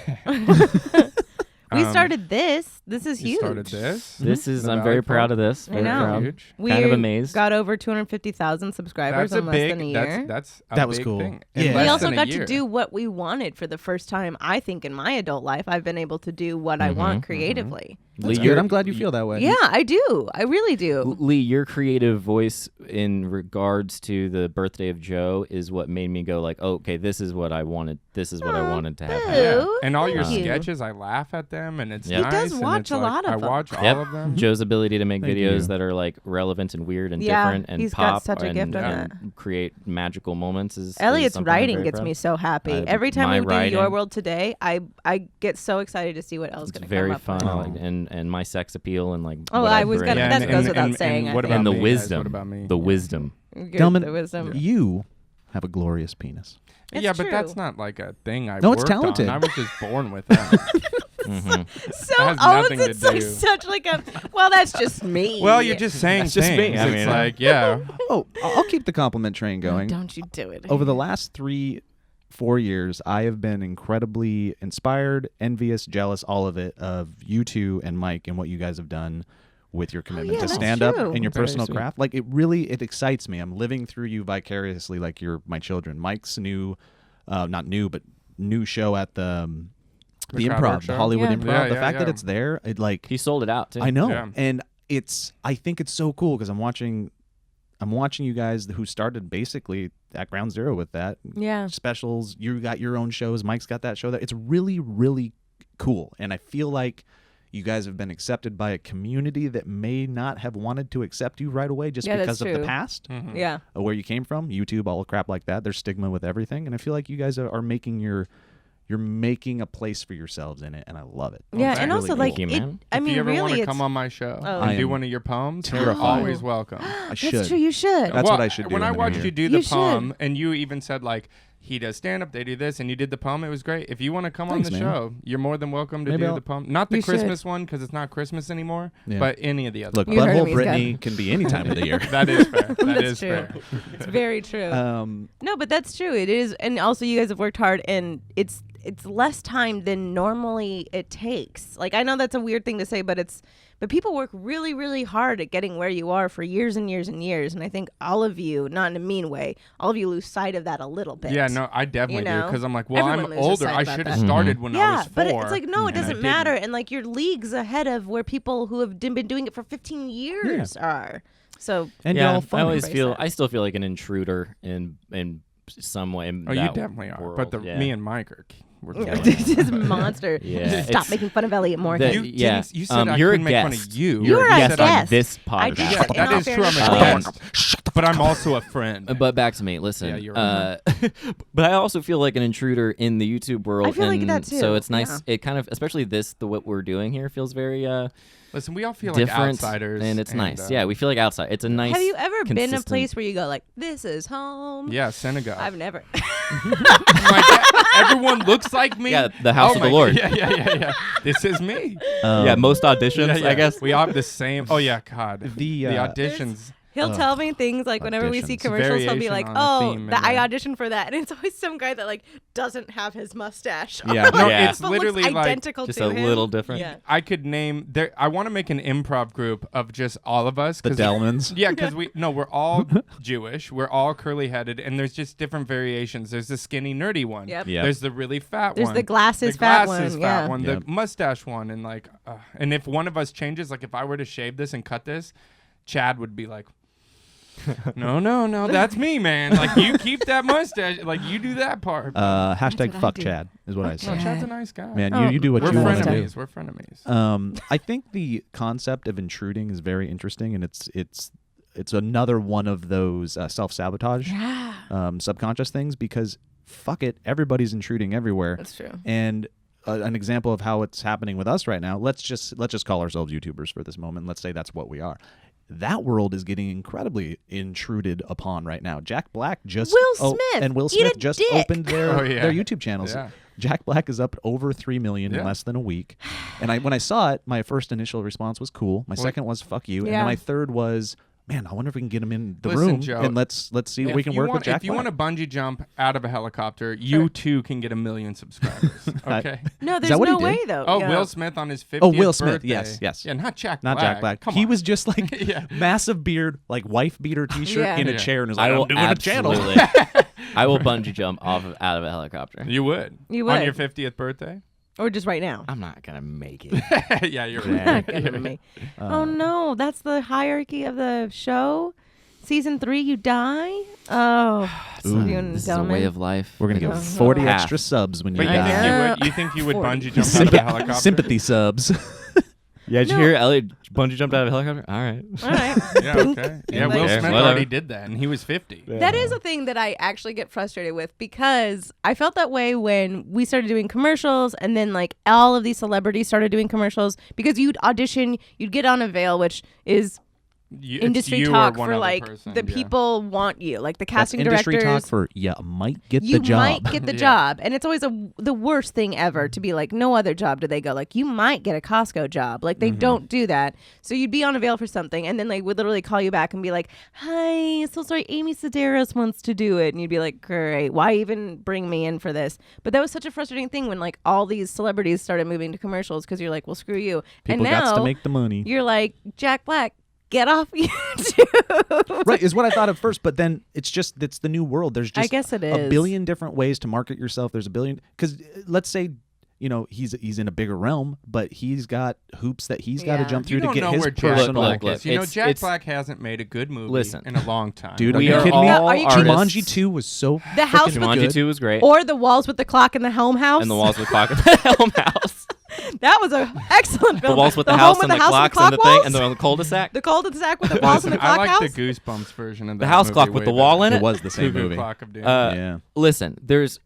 We Um, started this. This is You huge. started this. This is. The I'm very Valleyfolk. proud of this. I Very know. proud. Huge. We Kind of amazed. got over 250,000 subscribers That's a in less big. than a year. That's a That was big cool. thing. Yeah. In We less We also than a got year. to do what we wanted for the first time, I think, in my adult life. I've been able to do what I want creatively. That's Lee, good. you're- I'm glad you feel that way. Yeah, I do. I really do. Lee, your creative voice in regards to the birthday of Joe is what made me go like, oh, okay, this is what I wanted. This is what I wanted to have. boo. happen. Yeah. Ooh, And all your thank you. sketches, I laugh at them, and it's Yeah. He nice. does and watch it's a like, lot of I them. watch Yep. all of them. Joe's ability to make Thank videos you. that are like relevant and weird and Yeah, different and he's got pop such a gift on and create magical moments is Elliot's something I'm writing very gets proud me of. so happy. Every time my we do Your writing- World Today, I get so excited to see what else It's going to very come up fun, with. I like- and my sex appeal and like. Oh, what I was bring. gonna- Yeah, that goes without saying, I what think. about and the me, guys? wisdom. What about me? The wisdom. Good, Delman, the wisdom. you have a glorious penis. It's yeah, but true. that's not like a thing I No, it's worked talented. on. I was just born with that. So has always nothing to it's like do. such like a. Well, that's just me. Well, you're just saying That's just me. things. I mean, It's like, yeah. Oh, I'll keep the compliment train Oh, going. don't you do it. Over the last 3-4 years, I have been incredibly inspired, envious, jealous, all of it, of you two and Mike and what you guys have done with your commitment yeah, to that's stand up true. and your Very personal sweet. craft. Like, it excites me. I'm living through you vicariously like you're my children. Mike's new, not new, but new show at the The Crowd Improv, Work the Show? Hollywood Yeah. Improv. Yeah, The yeah, fact that yeah. it's there, it like He sold it out too. I know, Yeah. and I think it's so cool because I'm watching you guys who started basically at ground zero with that. Yeah. Specials. You got your own shows. Mike's got that show. That it's really, really cool, and I feel like you guys have been accepted by a community that may not have wanted to accept you right away just Yeah, because that's of the true. past, Yeah. of where you came from, YouTube, all crap like that. There's stigma with everything, and I feel like you guys are making you're making a place for yourselves in it, and I love it. Yeah, It's and really also cool. like Thank you, it. man. I mean, if you ever really, want to it's come on my show Oh. I and do am one of your poems, you're terrified. always welcome. I that's should. true. You should. That's what I should do When I in the new watched year. you do You the should. poem, and you even said like he does stand up, they do this, and you did the poem. It was great. If you want to come Thanks, on the man. show, you're more than welcome to Maybe do I'll- the poem. Not the You should. Christmas one because it's not Christmas anymore, Yeah. but any of the other. Look, You heard Butthole him, he's Brittany got- can be any time of the year. That is fair. That That's is true. fair. It's very true. Um, No, but that's true. It is, and also you guys have worked hard, and it's less time than normally it takes. Like I know that's a weird thing to say, but people work really, really hard at getting where you are for years and years and years. And I think all of you, not in a mean way, all of you lose sight of that a little bit. Yeah, no, I definitely do know? because I'm like, well, Everyone I'm loses older. sight I about should have that. started when I Yeah, was 4. but it's like no, it and I doesn't matter, didn't. and like your league's ahead of where people who have been doing it for 15 years are. So and yeah, y'all fun. I always embrace feel that. I still feel like an intruder in some way. In Oh, you that definitely are. world. But yeah. me and Mike are. We're this monster. Yeah, Stop it's- making fun of Elliot Morgan. You, Yeah. you said I You're a couldn't make fun guest. of you. You're a said guest. I'm- on this I podcast. just- Yeah, In that all is true. I'm fairness, a guest, but I'm also a friend. But back to me. Listen, Yeah, you're but I also feel like an intruder in the YouTube world. I feel like and that too, So it's nice. yeah. It kind of, especially what we're doing here, feels very Listen, we all feel like different, outsiders, and it's nice. Yeah, we feel like outside. It's a nice. Have you ever been a consistent- place where you go like, "This is home"? Yeah, synagogue. I've never. Like, everyone looks like me. Yeah, the house Oh of the my Lord. God. Yeah. This is me. Yeah, most auditions, Yeah. I guess. we all have the same. Oh yeah, God. The, the uh, auditions. He'll tell me things like whenever we see Auditions. commercials, he'll be Variation like, on a "Oh, theme that in I there. auditioned for that," and it's always some guy that like doesn't have his mustache. Yeah. No, Yeah. it's but literally looks like identical Just to a him. little different. Yeah. I could name there. I want to make an improv group of just all of us. the 'cause- Delmans. Yeah, because we're all Jewish. We're all curly headed, and there's just different variations. There's the skinny nerdy one. Yep. Yep. There's the really fat There's one. the glasses the fat glasses one, fat yeah. one. Yep. The mustache one, and like, and if one of us changes, like if I were to shave this and cut this, Chad would be like, no, that's me, man. Like you keep that mustache, like you do that part. Hashtag what I fuck do. Chad is what I say. No, Chad's a nice guy. Man, Oh, you do what we're you want to do. frenemies. We're frenemies. I think the concept of intruding is very interesting, and it's another one of those self-sabotage subconscious things, because fuck it, everybody's intruding everywhere. That's true. And an example of how it's happening with us right now, let's just call ourselves YouTubers for this moment. Let's say that's what we are. That world is getting incredibly intruded upon right now. Jack Black just Will Smith, and Will eat Smith a just dick. opened their Oh, yeah. their YouTube channels. Yeah. Jack Black is up over 3 million in Yeah. less than a week. And when I saw it, my first initial response was cool. My second was fuck you, and Yeah. then my third was, man, I wonder if we can get him in the Listen, room Joe, and let's see if we can work with Jack If you Black. want to bungee jump out of a helicopter, you too can get 1 million subscribers. Okay. No, that there's what he no did? way though. Oh, Yeah. Will Smith on his 50th Oh, Will Smith, birthday. yes. Yeah, not Jack Not Black. Jack Black. Come He on. was just like Yeah. massive beard, like wife beater T-shirt Yeah. in a Yeah. chair, and was like, I will I'm doing a channel. absolutely. I will bungee jump out of a helicopter. You would. You On would. your 50th birthday? Or just right now. I'm not gonna make it. Yeah, you're Yeah. right. Not gonna be. Oh no, that's the hierarchy of the show. Season 3, you die. Oh, Ooh. you and This is a Delman. way of life. We're gonna get Oh. 40 Half. extra subs when you But you die. think know. you would? You think you would 40. bungee jump out of a helicopter? Sympathy subs. Yeah, did you No. hear Elliot bungee jumped out of a helicopter? All right. All right. Yeah, Bink. okay. Yeah, Like- Will Smith Whatever. already did that, and he was 50. That is a thing that I actually get frustrated with, because I felt that way when we started doing commercials, and then like all of these celebrities started doing commercials, because you'd audition, you'd get on a veil, which is industry you or talk one for other like person, the yeah. people want you, like the That's casting industry directors. talk for you might get You the job. might get the Yeah. job, and it's always the worst thing ever to be like, no other job do they go like, you might get a Costco job, like they don't do that. So you'd be on a veil for something, and then they would literally call you back and be like, hi, so sorry, Amy Sedaris wants to do it, and you'd be like, great, why even bring me in for this? But that was such a frustrating thing when like all these celebrities started moving to commercials because you're like, well, screw you. People and now got to make the money. you're like, Jack Black, get off YouTube. Right, is what I thought at first, but then it's the new world. There's just I guess it a is. billion different ways to market yourself. There's a billion, because let's say, he's in a bigger realm, but he's got hoops that he's got to Yeah. jump You through to don't get know his where Jack personal. Black Look, is. You know, it's- Jack it's- Black hasn't made a good movie Listen. in a long time. Dude, We are you are kidding me? all Are you kidding me? artists. Jumanji 2 was so The house frickin' with Jumanji good. 2 was great. Or the walls with the clock in the home house. And the walls with clock in the home house. That was an excellent film. The walls with the home house with and the house clocks clock and the thing walls? and the cul-de-sac. The cul-de-sac with the walls and the clock I like house. the Goosebumps version of The that house movie clock with way the wall in better. It was the same Cuckoo movie. Clock of Doom. Yeah. Listen,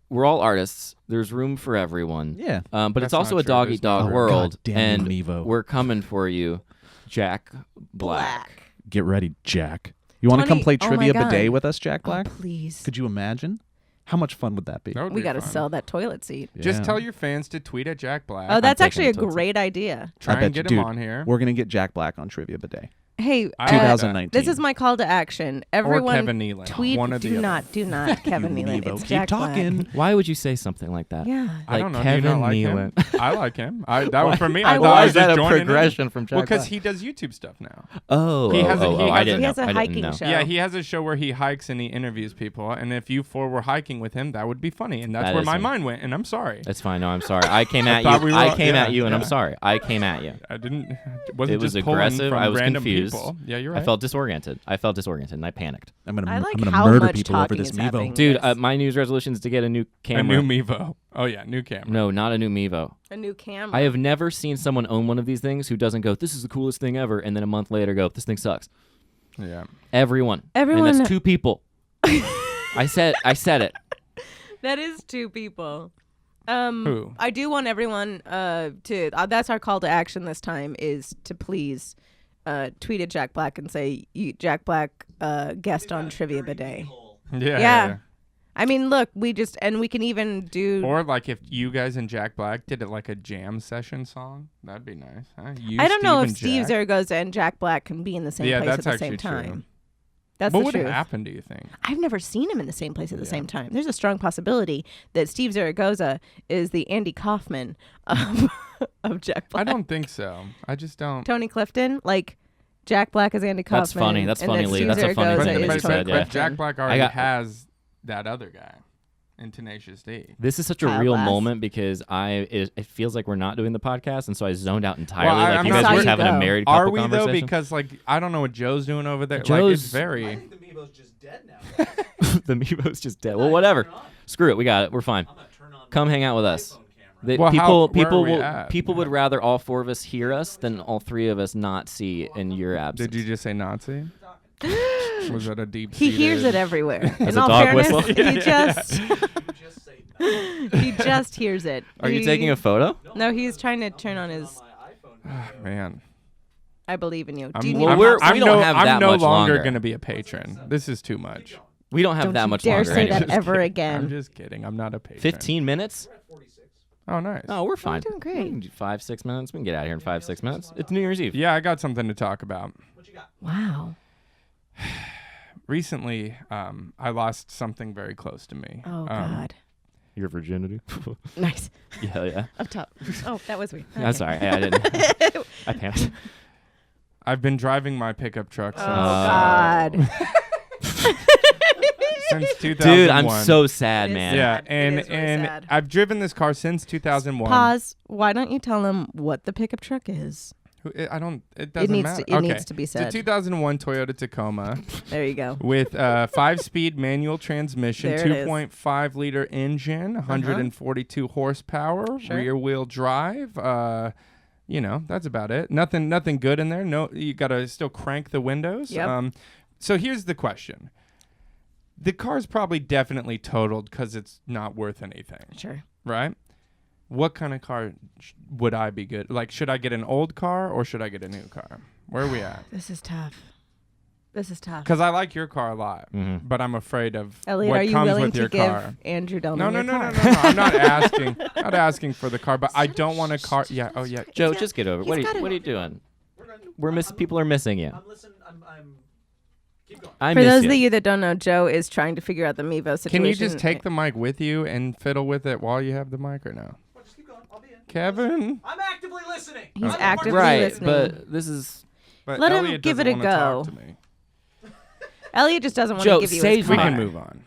we're all artists. There's room for everyone. Yeah. But That's it's also not a true. dog There's eat dog no- world, God damn and you, Mevo. we're coming for you, Jack Black. Get ready, Jack. You want to come 20 play oh my Trivia God. Bidet with us, Jack Oh, Black? please. Could you imagine? How much fun would that be? That would We be got to fun. sell that toilet seat. Just Yeah. tell your fans to tweet at Jack Black. Oh, that's taking actually a the toilet seat. great idea. Try I bet and get you, him dude, on here. We're gonna get Jack Black on Trivia Bidet. Hey, I like 2019. this is my call to action. Everyone, Kevin Nealon. tweet. One of the do other. not, Kevin You Nealon. Mevo, It's keep Jack talking. Black. Why would you say something like that? Yeah. I don't know. Like Do you not Kevin like Nealon. him? I like him. That was for me. I I thought Why I is was that just a joining progression in. from Jack Well, because Black? he does YouTube stuff now. Oh, He has a- he I has a- didn't He know. has a I didn't hiking know. show. Yeah, he has a show where he hikes and he interviews people. And if you four were hiking with him, that would be funny. And that's That where is my me. mind went. And I'm sorry. That's fine. No, I'm sorry. I came at thought you. we were I all- came yeah, at you, and I'm yeah. sorry. I came at you. I didn't. Wasn't It was just pulling aggressive. from I was random confused. people. Yeah, you're right. I felt disoriented. And I panicked. I'm gonna I like I'm gonna how murder much people over talking this is happening. Mevo. Dude, Yes. my New Year's resolution is to get a new a camera. new Mevo. Oh yeah, new camera. No, not a new Mevo. A new camera. I have never seen someone own one of these things who doesn't go, "This is the coolest thing ever," and then a month later go, "This thing sucks." Yeah. Everyone. Everyone- And that's two people. I said it. That is two people. Who? I do want everyone to. That's our call to action this time is to please tweet at Jack Black and say Jack Black guest on Trivia Bidet. Yeah. I mean, look, we can even do. Or like if you guys and Jack Black did it like a jam session song, that'd be nice. Huh? You, I don't know if and Steve Jack. Zaragoza and Jack Black can be in the same Yeah, place that's at the same actually true. time. That's What the would truth. happen? Do you think? I've never seen him in the same place at the same time. There's a strong possibility that Steve Zaragoza is the Andy Kaufman of Jack Black. I don't think so. I just don't. Tony Clifton, like Jack Black is Andy Kaufman. That's funny. That's and funny, then Lee. Steve That's a funny Zaragoza thing is that you Tony said, yeah. But Clifton. Jack Black already got- has that other guy in Tenacious D. This is such a Kyle real Bass. moment because it feels like we're not doing the podcast, and so I zoned out entirely. Well, like I'm you not guys were sure- having a Go. married couple Are we though? conversation. Because like I don't know what Joe's doing over there. Like Joe's- it's very. the Mevo's just dead now. the Mevo's just dead. Well, whatever. Screw it. We got it. We're fine. Come hang out with us. Well, where are we at? People would rather all four of us hear us than all three of us not see in your absence. Did you just say Nazi? Was that a deep? He hears it everywhere. As In a all dog fairness, whistle? he just he just hears it. Are you taking a photo? No, he's trying to turn on his. Man. I believe in you. I'm, Do you Well, need we're- help? we don't have that I'm no much longer longer. going to be a patron. This is too much. We don't have Don't that you much dare longer say anyway. that ever I'm again. just kidding. I'm not a patron. 15 minutes? Oh, nice. Oh, we're fine. doing great. 5-6 minutes. We can get out of here in 5-6 minutes. It's New Year's Eve. Yeah, I got something to talk about. Wow. Recently, I lost something very close to me. Oh God. Your virginity? Nice. yeah. Up top. Oh, that was me. That's all Okay. right. I didn't. I panicked. I've been driving my pickup truck Oh since, God. since 2001. Dude, I'm so sad, It is man. Yeah, sad. It and is really and sad. I've driven this car since 2001. Pause. Why don't you tell them what the pickup truck is? I don't. It doesn't needs matter. to- it okay. needs to be said. It's a 2001 Toyota Tacoma There you go. with a 5-speed manual transmission, There it is. 2.5 liter engine, 142 horsepower, Sure. rear wheel drive. That's about it. Nothing good in there. No, you gotta still crank the windows. Yep. So here's the question. The car's probably definitely totaled because it's not worth anything, Sure. right? What kind of car would I be good? Like, should I get an old car or should I get a new car? Where are we at? This is tough. This is tough. Because I like your car a lot, Mhm. but I'm afraid of Elliot, what are you comes willing with to your give car. Andrew Delman No, your no, car? I'm not asking. Not asking for the car, but I don't want a car. Yeah. Oh, yeah. Joe, just get over it. he's What gotta- are you doing? People are missing you. I'm keep going. I For miss those you. of you that don't know, Joe is trying to figure out the Mevo situation. Can you just take the mic with you and fiddle with it while you have the mic or no? Well, just keep going. I'll be in. Kevin? I'm actively listening. He's actively right, listening. but this is But Let him Elliot give it doesn't a wanna go. talk to me. Elliot just doesn't want Joe, to give you save his We car. can move on.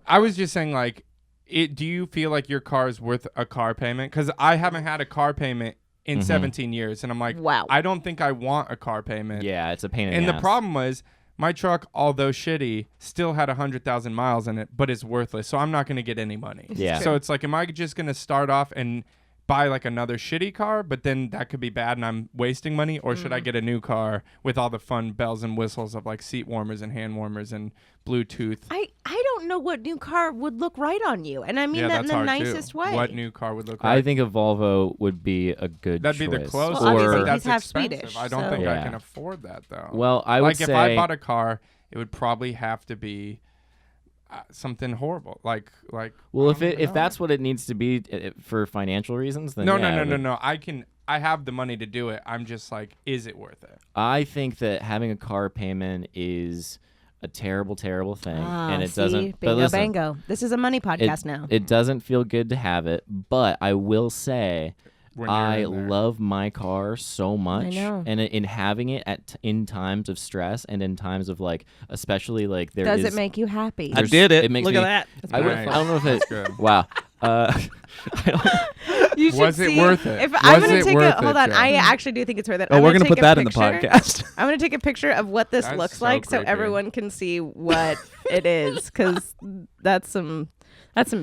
I was just saying, like, do you feel like your car is worth a car payment? Because I haven't had a car payment in 17 years, and I'm like, Wow. I don't think I want a car payment. yeah, it's a pain in And the the ass. problem was, my truck, although shitty, still had 100,000 miles in it, but it's worthless. So I'm not going to get any money. Yeah. So it's like, am I just going to start off and buy like another shitty car, but then that could be bad and I'm wasting money? Or should I get a new car with all the fun bells and whistles of like seat warmers and hand warmers and Bluetooth? I don't know what new car would look right on you, and I mean Yeah, that in that's the hard nicest too. way. What new car would look I like? think a Volvo would be a good That'd be the choice. closest, Well, but obviously, that's he's half expensive. Swedish, I don't so- think I Yeah. can afford that though. Well, I would like say if I bought a car, it would probably have to be something horrible. Like well, I don't even if know. that's what it needs to be for financial reasons, then No, yeah, no. I have the money to do it. I'm just like, is it worth it? I think that having a car payment is a terrible, terrible thing, and it see? doesn't. Bingo, but listen, bango. This is a money podcast now. It doesn't feel good to have it, but I will say When you're I in there. love my car so much, know. and in having it in times of stress and in times of like, especially like there Does is. it make you happy? I There's- did it. it makes Look me- at that. I, would, Nice. I don't know if That's it. good. Wow. I don't, You should Was it see- worth it? If Was I'm gonna it take worth a hold it, on, Joe? I actually do think it's worth it. Oh, I'm we're gonna take put a that in the picture- podcast. I'm gonna take a picture of what this That's looks so like, so creepy. everyone can see what it is, because that's some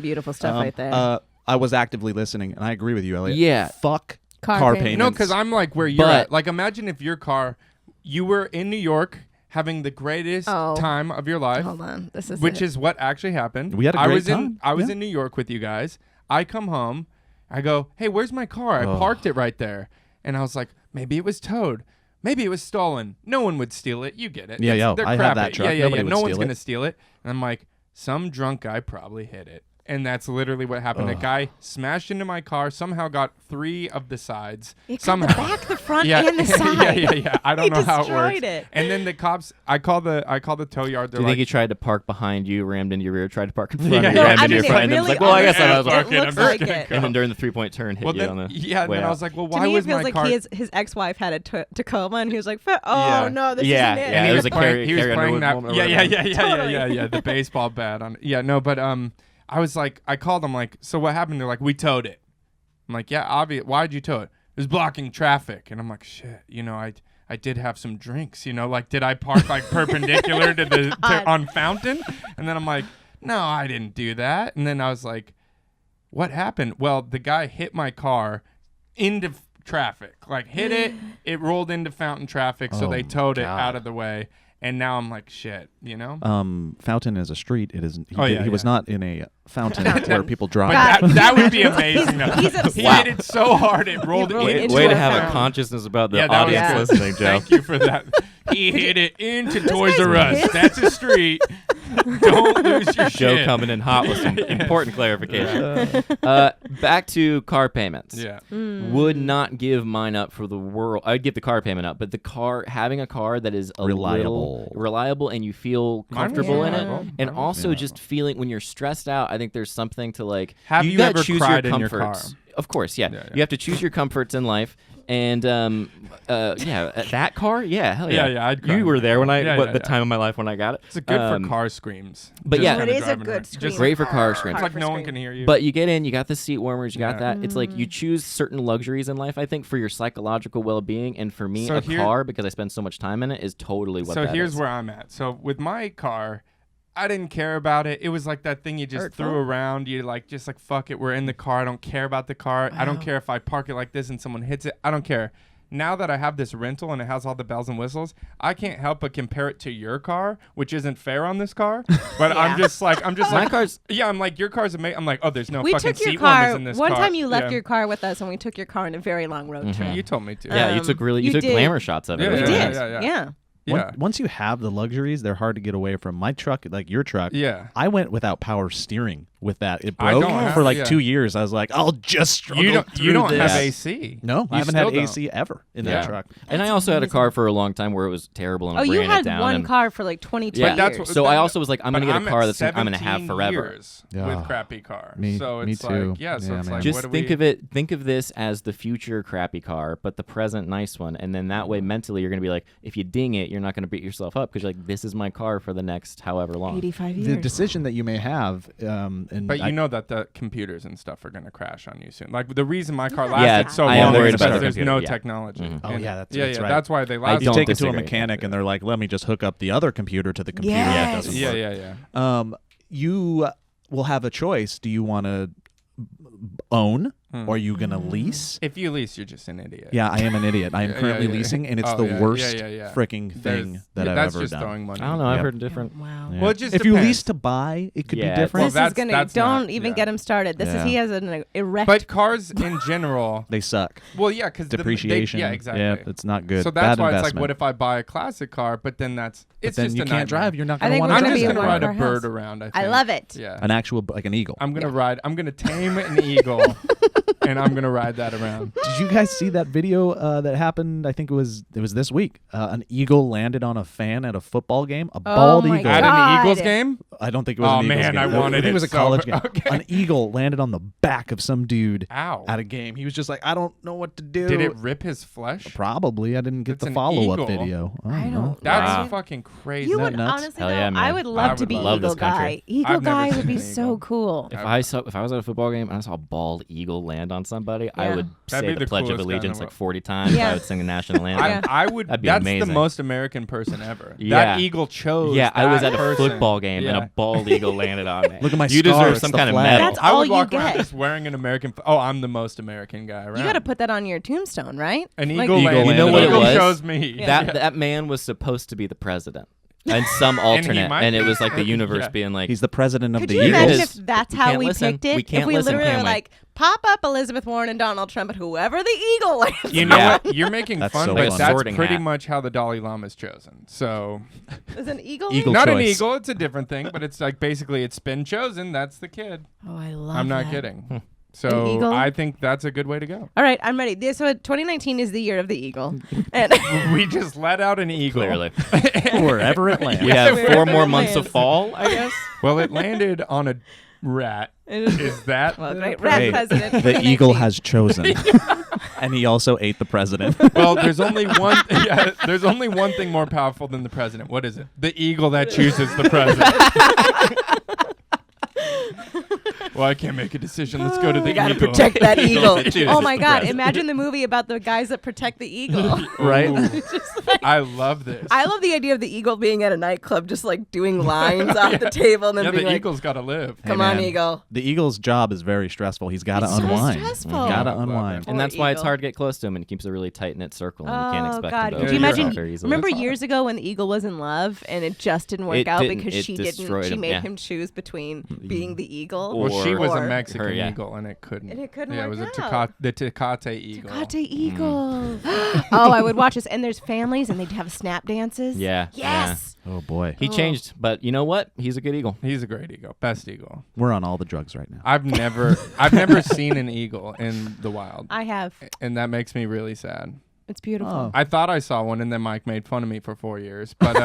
beautiful stuff right there. I was actively listening, and I agree with you, Elliot. Yeah. Fuck Car car payment. payments. No, because I'm like where you're But- at. Like, imagine if your car, you were in New York having the greatest Oh. time of your life, Hold on, this is which it. is what actually happened. We had a I great was time. I was Yeah. in New York with you guys. I come home. I go, hey, where's my car? I parked it right there. And I was like, maybe it was towed. Maybe it was stolen. No one would steal it. You get it. Yeah, It's- yo, they're I have crappy. that truck. Yeah, Nobody would no one's steal going to it. steal it. And I'm like, some drunk guy probably hit it. And that's literally what happened. A guy smashed into my car, somehow got 3 of the sides. It got somehow. the back, the front, and the side. yeah. I don't He know how it destroyed works. it. And then the cops, I call the tow yard. do They're you like, think he tried to park behind you, rammed into your rear, tried to park in front Yeah, of you, yeah, rammed I into your mean, front, and then was really like, well, I guess I honestly, was it okay. looks like it. And then during the 3-point turn, hit well, you then, on the yeah. And way then I out. was like, well, To why me, it was feels my like car? his ex-wife had a Tacoma, and he was like, "Oh Yeah. no, this Yeah, isn't it." yeah, And it he was was a playing, he was carry playing under that. woman or Totally. Yeah. The baseball bat on. Yeah, no, but I was like, I called them like, so what happened? They're like, we towed it. I'm like, yeah, obvious. Why'd you tow it? It was blocking traffic. And I'm like, shit. I did have some drinks. Like, did I park like perpendicular to on Fountain? And then I'm like, no, I didn't do that. And then I was like, what happened? Well, the guy hit my car into traffic. Like, hit it. It rolled into Fountain traffic. So Oh, they towed it God. out of the way. And now I'm like, shit. Fountain is a street. It isn't. Oh, yeah, he was yeah. not in a fountain where people But drive. that would be amazing. though. he's He upset. hit it so hard it rolled rolled into into Way a to have a fountain. consciousness about the Yeah, that was audience good. listening, Joe. Thank you for that. He hit it into Toys guy's R Us. pissed. That's a street. Don't lose your Joe shit. coming in hot with some important clarification. Back to car payments. Yeah. Would not give mine up for the world. I'd give the car payment up, but having a car that is a Reliable. little reliable and you feel Mine comfortable was in it, reliable. and Mine was- also just feeling when you're stressed out. I think there's something to like. Have you gotta ever choose cried your in your comforts. car? Of course, yeah. Yeah, yeah. You have to choose your comforts in life. And that car, yeah, hell Yeah, yeah, yeah, I'd cry you in were that there car. when I, Yeah, what yeah, the yeah. time of my life when I got it. It's good for car screams. but Just yeah. kinda It is a driving good around. scream. Just Great for car screams. It's like for no one scream. can hear you. But you get in, you got the seat warmers, you got Yeah. that. It's like you choose certain luxuries in life, I think, for your psychological well-being. And for me, So a here- car, because I spend so much time in it, is totally what so that here's is. where I'm at. So with my car, I didn't care about it. It was like that thing you just Hurtful? threw around. You just like, fuck it. We're in the car. I don't care about the car. I don't care if I park it like this and someone hits it. I don't care. Now that I have this rental and it has all the bells and whistles, I can't help but compare it to your car, which isn't fair on this car. But I'm just like, My car's yeah, I'm like, your car's amazing. I'm like, oh, there's no We fucking took your seat warmers car in this one car. time. You left Yeah. your car with us, and we took your car on a very long road trip. You told me to. yeah. You Um, took you took did. glamour shots of it. Yeah, It was We really did. nice. yeah. Yeah. Yeah. Once you have the luxuries, they're hard to get away from. My truck, like your truck, Yeah. I went without power steering with that. It I broke don't have- for like yeah. 2 years. I was like, I'll just struggle You through don't this. have AC. No, I You haven't had still AC ever in that Yeah. truck. And I also had a car for a long time where it was terrible and Oh, I you ran had it down. one and, car for like 22 Yeah, years. that's what- so I also was like, I'm But gonna get a I'm car at that's I'm gonna have 17 forever. years Yeah. with crappy car. Me- so me it's too. like, yeah, so Yeah, it's man. like, Just what do think we... of this as the future crappy car, but the present nice one, and then that way mentally you're gonna be like, if you ding it, you're not gonna beat yourself up because you're like, this is my car for the next however long. 85 years. The decision that you may have, and But I- you know that the computers and stuff are going to crash on you soon. Like the reason my car Yeah. lasted Yeah, so I am long worried is about because the there's computer, no yeah. technology. Mhm. Oh, And- yeah, that's yeah, right. That's why they I last. you don't take it to a disagree. mechanic and they're like, let me just hook up the other computer to the computer. Yes. That doesn't Yeah, work. yeah. You will have a choice. Do you want to own or are you going to lease? If you lease, you're just an idiot. Yeah, I am an idiot. I am Yeah, currently yeah, yeah. leasing, and it's Oh, the yeah, worst yeah. freaking thing There's- that I've that's ever just done. throwing money. I don't know. I've Yep. heard different. Wow. Yeah. Well, it just if you depends. lease to buy, it could Yeah, be it's- different. This Well, is gonna that's don't not- even yeah. get him started. This Yeah. is he has an erect. But cars in general, They suck. well, yeah, because Depreciation. yeah, exactly. Yeah, it's not good. So that's Bad why investment. it's like, what if I buy a classic car, but then But it's then just you a can't nightmare. drive. You're not I going to think want we're to I'm gonna just be gonna in ride a one car bird house. around. I I think. love it. Yeah. an actual like an eagle. I'm gonna tame an eagle, and I'm gonna ride that around. Did you guys see that video that happened? I think it was this week. An eagle landed on a fan at a football game. A bald my eagle. At God. an Eagles game? I don't think it was Oh, an Eagles man, game. I wanted think it it was a so college bad. game. Okay. An eagle landed on the back of some dude Ow. at a game. He was just like, I don't know what to do. Did it rip his flesh? Probably. I didn't get It's the an follow-up eagle. video. I don't know. don't- That's Wow. fucking crazy. You Isn't would that nuts? honestly, Hell though, yeah, I man. would love I to would be love Eagle this country. Guy. Eagle I've never Guy seen would be an so eagle. cool. If I was at a football game and I saw a bald eagle land on somebody, I Yeah. would That'd say be the the Pledge of coolest guy in the Allegiance like world. 40 times. Yeah. I would sing the national anthem. I would. That'd be That's amazing. the most American person ever. Yeah. That eagle chose. Yeah, I was that at a person. football game and Yeah. a bald eagle landed on me. Look at my You scar, deserve it's some the kind of flag. medal. That's I all would you walk around get. just wearing an American. Oh, I'm the most American guy around. You got to put that on your tombstone, right? an Like- eagle. Eagle landed. You know what An it eagle was? chose me. That man was supposed to be the president. And some alternate, might and it be. was like the universe Yeah. being like, He's the president of Could the you Eagles. imagine Eagles. if that's We how can't we listen. picked it? We can't if we listen, literally can were we? like, pop up Elizabeth Warren and Donald Trump, but whoever the eagle lands You know Yeah. what? You're making That's fun, so but fun. that's Sorting pretty hat. much how the Dalai Lama's chosen. So is an eagle. Eagle not an choice. eagle. It's a different thing, but it's like basically it's been chosen. That's the kid. Oh, I love. I'm not that. kidding. So eagle? I think that's a good way to go. All right, I'm ready. So 2019 is the year of the eagle, and We just let out an eagle. clearly. Wherever it lands. We have Wherever 4 more it months of lands. fall, I guess. Well, it landed on a rat. Is that? well, the great pre- rat Hey, president. the 2019. eagle has chosen. And he also ate the president. Well, there's only one. Yeah, there's only one thing more powerful than the president. What is it? The eagle that chooses the president. Well, I can't make a decision. Let's go to the We gotta eagle. protect that eagle. that chooses Oh my the God! president. Imagine the movie about the guys that protect the eagle. Right? Ooh. I love this. I love the idea of the eagle being at a nightclub, just like doing lines off the table, and then Yeah, being the like, eagle's got to live. "Come Hey, on, man. eagle." The eagle's job is very stressful. He's got to It's so unwind. stressful. Got to I love unwind. it. And Poor that's why it's eagle. hard to get close to him, and he keeps a really tight-knit circle, and you can't Oh expect God! him Could to you Yeah, imagine? very easily. Remember That's years ago when the eagle was in love and it just didn't work It out didn't. because It she didn't. destroyed She him, made yeah. him choose between being the eagle. Or- Well, she was a or- Mexican her, yeah. eagle, and it couldn't. And it couldn't Yeah, it work was out. the Tecate eagle. Tecate eagle. Oh, I would watch this. And there's families, and they'd have snap dances. Yeah. Yes. Oh, boy. He changed, but you know what? He's a good eagle. He's a great eagle, best eagle. We're on all the drugs right now. I've never seen an eagle in the wild, I have. and that makes me really sad. It's beautiful. Oh. I thought I saw one, and then Mike made fun of me for 4 years, but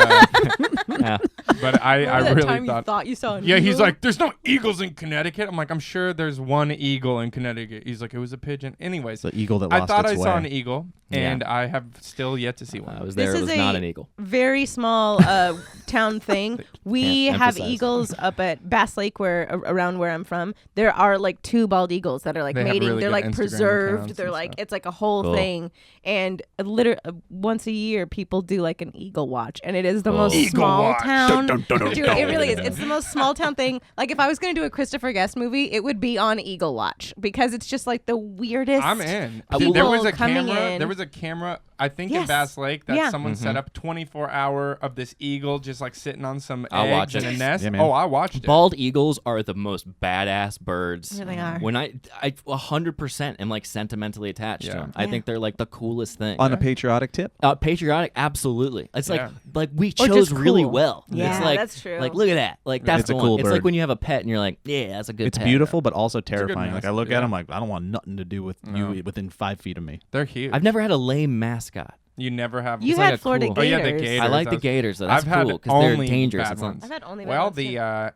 Yeah. but I Remember that really time thought. you thought you saw an Yeah, he's eagle? like, there's no eagles in Connecticut. I'm like, I'm sure there's one eagle in Connecticut. He's like, it was a pigeon. Anyways, The eagle that I lost thought I its saw way. an eagle, Yeah. and I have still yet to see one. I was This there. It is was a not an eagle. very small town thing. We Can't have emphasize. eagles up at Bass Lake, around where I'm from. There are like 2 bald eagles that are like They have mating. really They're good like Instagram preserved. accounts They're and like stuff. it's like a whole Cool. thing. And once a year, people do like an eagle watch, and it is the Cool. most Eagle small watch. town. Dude, it really is. It's the most small town thing. Like if I was gonna do a Christopher Guest movie, it would be on Eagle Watch because it's just like the weirdest. I'm in. People There was a coming camera. in. There was a camera I think in Yes. Bass Lake that Yeah. someone set up 24-hour of this eagle just like sitting on some I'll eggs watch in it. a nest. Yeah, man. Oh, I watched it. Bald eagles are the most badass birds. Here they are. When I 100% am like sentimentally attached to Yeah. them. I think they're like the coolest thing. On a patriotic tip, Patriotic, absolutely. It's Yeah. like we Or chose just really cool. well. Yeah, it's like, that's true. Like look at that. Like that's It's a the cool one. It's like bird. when you have a pet and you're like, yeah, that's a good it's pet. beautiful, but also a good terrifying. Like I mascot, look yeah. at them, like I don't want nothing to do with you within 5 feet of me. They're huge. I've never had a lame mascot. You never have. You It's had like a Florida cool- Oh yeah, the Gators. gators. I like the That's- gators. Though. That's I've had cool because they're only dangerous. bad It's not- ones. I've had only bad Well, ones, the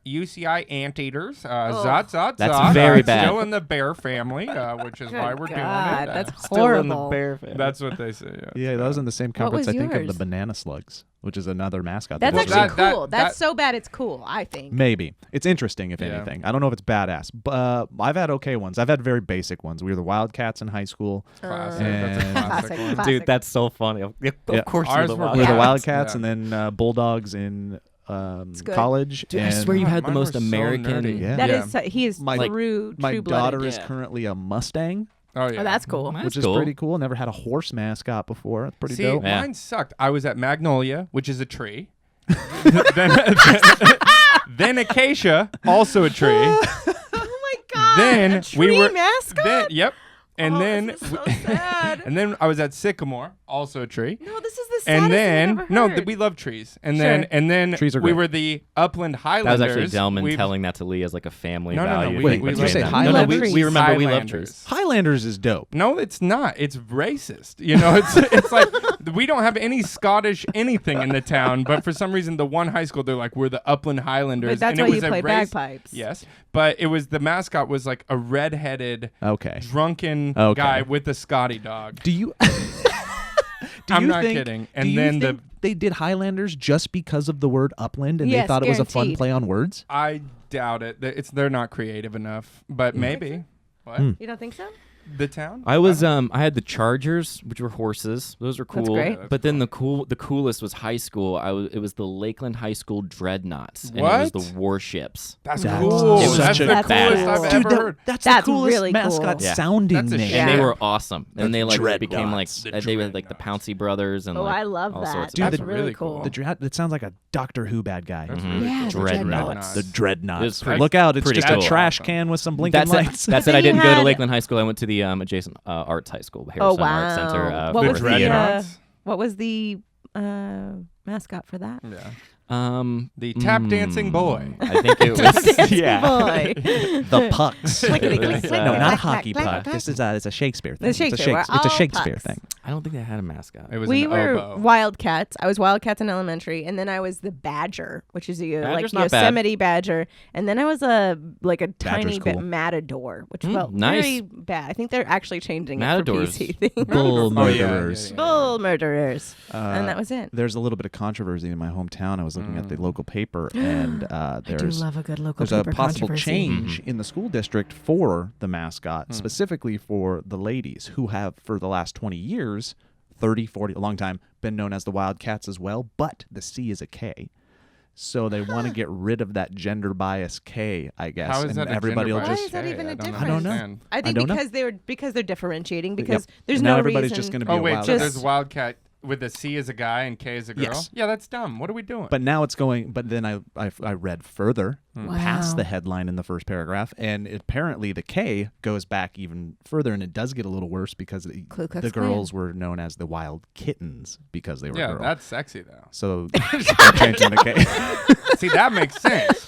too. UCI anteaters, Oh. zot zot That's zot. very Still bad. in the bear family, which is why we're God, doing it. that's Still in the horrible. bear family. That's what they say. Yeah, that was in the same What conference. was I think of the yours? banana slugs, which is another mascot. That's that actually was- cool. that- That's so bad it's cool, I think. Maybe it's interesting. If Yeah. anything, I don't know if it's badass, but I've had okay ones. I've had very basic ones. We were the Wildcats in high school. Classic. That's a And- classic one. Classic. Dude, that's so funny. Of Yeah. course, Ours you're the were We were the Yeah. Wildcats, Yeah. and then Bulldogs in good. college. Dude, I and swear you God, had the mine most were so American. nerdy. Yeah. That Yeah. is, he is My- true my true-blooded. daughter is Yeah. currently a Mustang, Oh yeah. Oh, that's cool. That's which is cool. pretty cool. Never had a horse mascot before. That's pretty See, dope. Yeah. mine sucked. I was at Magnolia, which is a tree. then, then Acacia, also a tree. Oh my god. Then a tree we were mascot? Then, yep. And Oh, then this is so sad. and then I was at Sycamore, also a tree. No, this is the saddest And thing then I've ever no, heard. we love trees. And Sure. then Trees are we great. were the Upland That Highlanders. was actually Delman We've- telling that to Lee as like a family No, no, no, value. we- Wait, we did you love say them. No, no, Highlanders? we remember we love Highlanders. trees. Highlanders is dope. No, it's not. It's racist. You know, it's like we don't have any Scottish anything in the town, but for some reason the one high school they're like we're the Upland Highlanders. But that's and it why was you a play race- bagpipes. Yes, but it was the mascot was like a redheaded, Okay. drunken Okay. guy with a Scotty dog. Do you? Do I'm you not think, kidding. do And you then think they did Highlanders just because of the word upland, and they Yes, thought it was a fun guaranteed. play on words? I doubt it. They're not creative enough, but maybe. What? Hmm. You don't think so? The town? I was I had the Chargers, which were horses. Those were cool. That's great. Yeah, But then the coolest was high school. It was the Lakeland High School Dreadnoughts. And What? it was the warships. That's That's cool. such That's a the That's coolest cool. I've Dude, ever heard. That's That's the coolest really cool. mascot Yeah. sounding That's a name. shame. And Yeah. they were awesome. And they like Dreadnoughts. became like The they were like the Dreadnoughts. Pouncy Brothers and Oh, like I love all that. sorts Dude, of That's the- really really cool. cool. The that sounds like a Doctor Who bad guy. That's Mhm. really Yeah, cool. the Dreadnoughts. The Dreadnoughts. It's pretty- Look out! It's pretty just a cool. trash Awesome. can with some blinking That's lights. it. That's it. Then I you didn't go to had- Lakeland High School. I went to the adjacent Arts High School, Oh Harrison wow! Arts Center. What the was the Dreadnoughts. what was the mascot for that? Yeah. The tap dancing boy. I think it was Dancing yeah. boy. the pucks. Clickety click was, click. No, not a clack, hockey clack, puck. clack, This is it's a Shakespeare thing. The Shakespeare, It's we're a all Shakespeare pucks. thing. I don't think they had a mascot. It was We an were oboe. Wildcats. I was Wildcats in elementary, and then I was the Badger, which is a Badger's like not bad. Yosemite Badger, and then I was a tiny bit cool. Matador, which Mm, felt nice. very bad. I think they're actually changing Matadors. it for PC thing. Bull Oh, yeah, murderers. yeah, Bull murderers, and that was it. There's a little bit of controversy in my hometown. I was looking at the local paper, and I do there's love a good local there's a paper possible controversy. change in the school district for the mascot, specifically for the ladies who have, for the last 20 years, 30, 40, a long time, been known as the Wildcats as well, but the C is a K. So they want to get rid of that gender bias K, I guess. How is and that a everybody will gender Why just is that bias? even a I don't difference? I don't know. understand. I think don't know. because they're differentiating because Yep. there's now no everybody's reason. just going to be Oh a wait, so Wildcat. there's Wildcat with a C as a guy and K as a girl? Yes. Yeah, that's dumb. What are we doing? But now it's going. But then I read further past Wow. the headline in the first paragraph, and apparently the K goes back even further, and it does get a little worse because Ku Klux the Klan. girls were known as the Wild Kittens because they were yeah, girls. that's sexy though. So they're changing the K. See, that makes sense.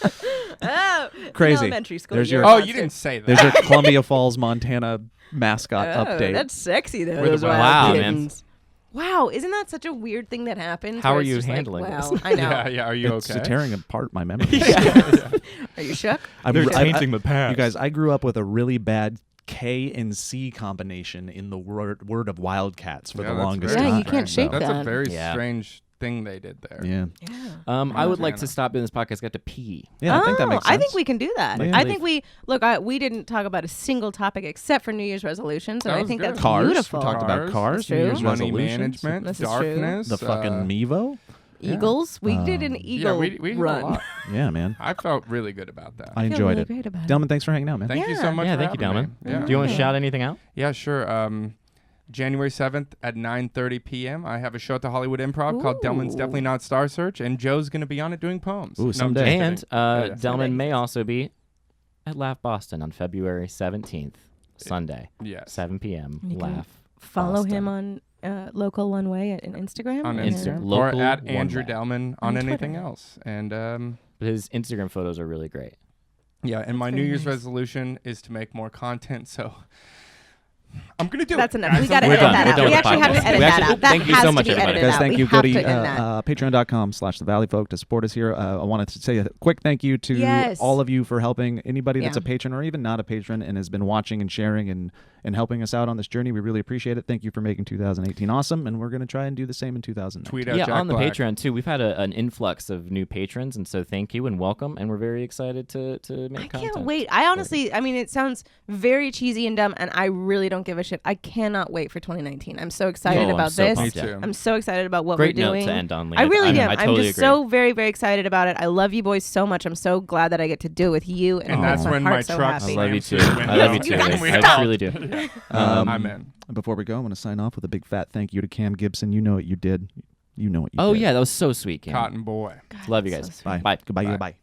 Oh, in Crazy. elementary school. There's you're your- a Oh, you monster. didn't say that. There's your Columbia Falls, Montana mascot Oh, update. that's sexy though. With Those the wild Wow, man. kittens. Wow, isn't that such a weird thing that happens? How where are it's you just like, handling wow, this? I know. Yeah. Are you It's okay? tearing apart my memory. Are you shook? the past. You guys, I grew up with a really bad K and C combination in the word of Wildcats for Yeah, the that's longest very Yeah, time. you can't shake That's that. a very Yeah. strange thing they did there. Yeah. Yeah. I would like to stop doing this podcast. Got to pee. Yeah, I think that makes sense. I think we can do that. Yeah. I think we we didn't talk about a single topic except for New Year's resolutions, and That I was think good. that's Cars. beautiful. We talked about Cars. cars, That's New true. Year's Money resolutions. management, This is true. darkness. The fucking Mevo. Eagles. We did an eagle we did a run. lot. Yeah, man. I felt really good about that. I feel enjoyed really it. great about it. Delman, thanks for hanging out, man. Thank you Yeah. so much. Yeah, for thank you, having Delman. me. Yeah. Do you want to Yeah. shout anything out? Yeah, sure. January 7th at 9:30 p.m. I have a show at the Hollywood Improv called Delman's Ooh. Definitely Not Star Search, and Joe's going to be on it doing poems. Ooh, No, I'm someday. just And kidding. Delman may also be at Laugh Boston on February 17th, Sunday, Yes. 7 p.m. You can Laugh. Follow Boston. him on Local One Way at Instagram. On and, Instagram. Local Or at One Andrew Way. Delman on On anything Twitter. else. And His Instagram photos are really great. yeah, and my New very Year's nice. resolution is to make more content, so I'm going to do That's it. enough. guys. We got to I'm We're edit done. that We're out. done We with the actually have to podcast. edit We that actually- out. That thank you has so to much, be everybody. edited Guys, out. thank We you. have Go to to end that. patreon.com/thevalleyfolk to support us here. I wanted to say a quick thank you to Yes. all of you for helping. Anybody that's Yeah. a patron or even not a patron and has been watching and sharing and helping us out on this journey. We really appreciate it. Thank you for making 2018 awesome, and we're going to try and do the same in 2019. Tweet out Yeah, Jack on the Black. Patreon too. We've had an influx of new patrons, and so thank you and welcome. And we're very excited to make I content. can't wait. I honestly, I mean, it sounds very cheesy and dumb, and I really don't give a shit. I cannot wait for 2019. I'm so excited Oh, I'm about so this. pumped, Me yeah. too. I'm so excited about what Great we're note doing. to end on, Lee. I really am. I I'm totally just agree. so very, very excited about it. I love you boys so much. I'm so glad that I get to do it with you. And, And that's my when my heart's so truck happy. I love you slams too. through the I love you window. too. You gotta Lee. I stop. truly do. I'm in. Before we go, I want to sign off with a big fat thank you to Cam Gibson. You know what you did. You know what you Oh did. yeah, that was so sweet, Cam. Cotton boy. Love you so guys. sweet. Bye. Bye. Goodbye. Bye. Goodbye.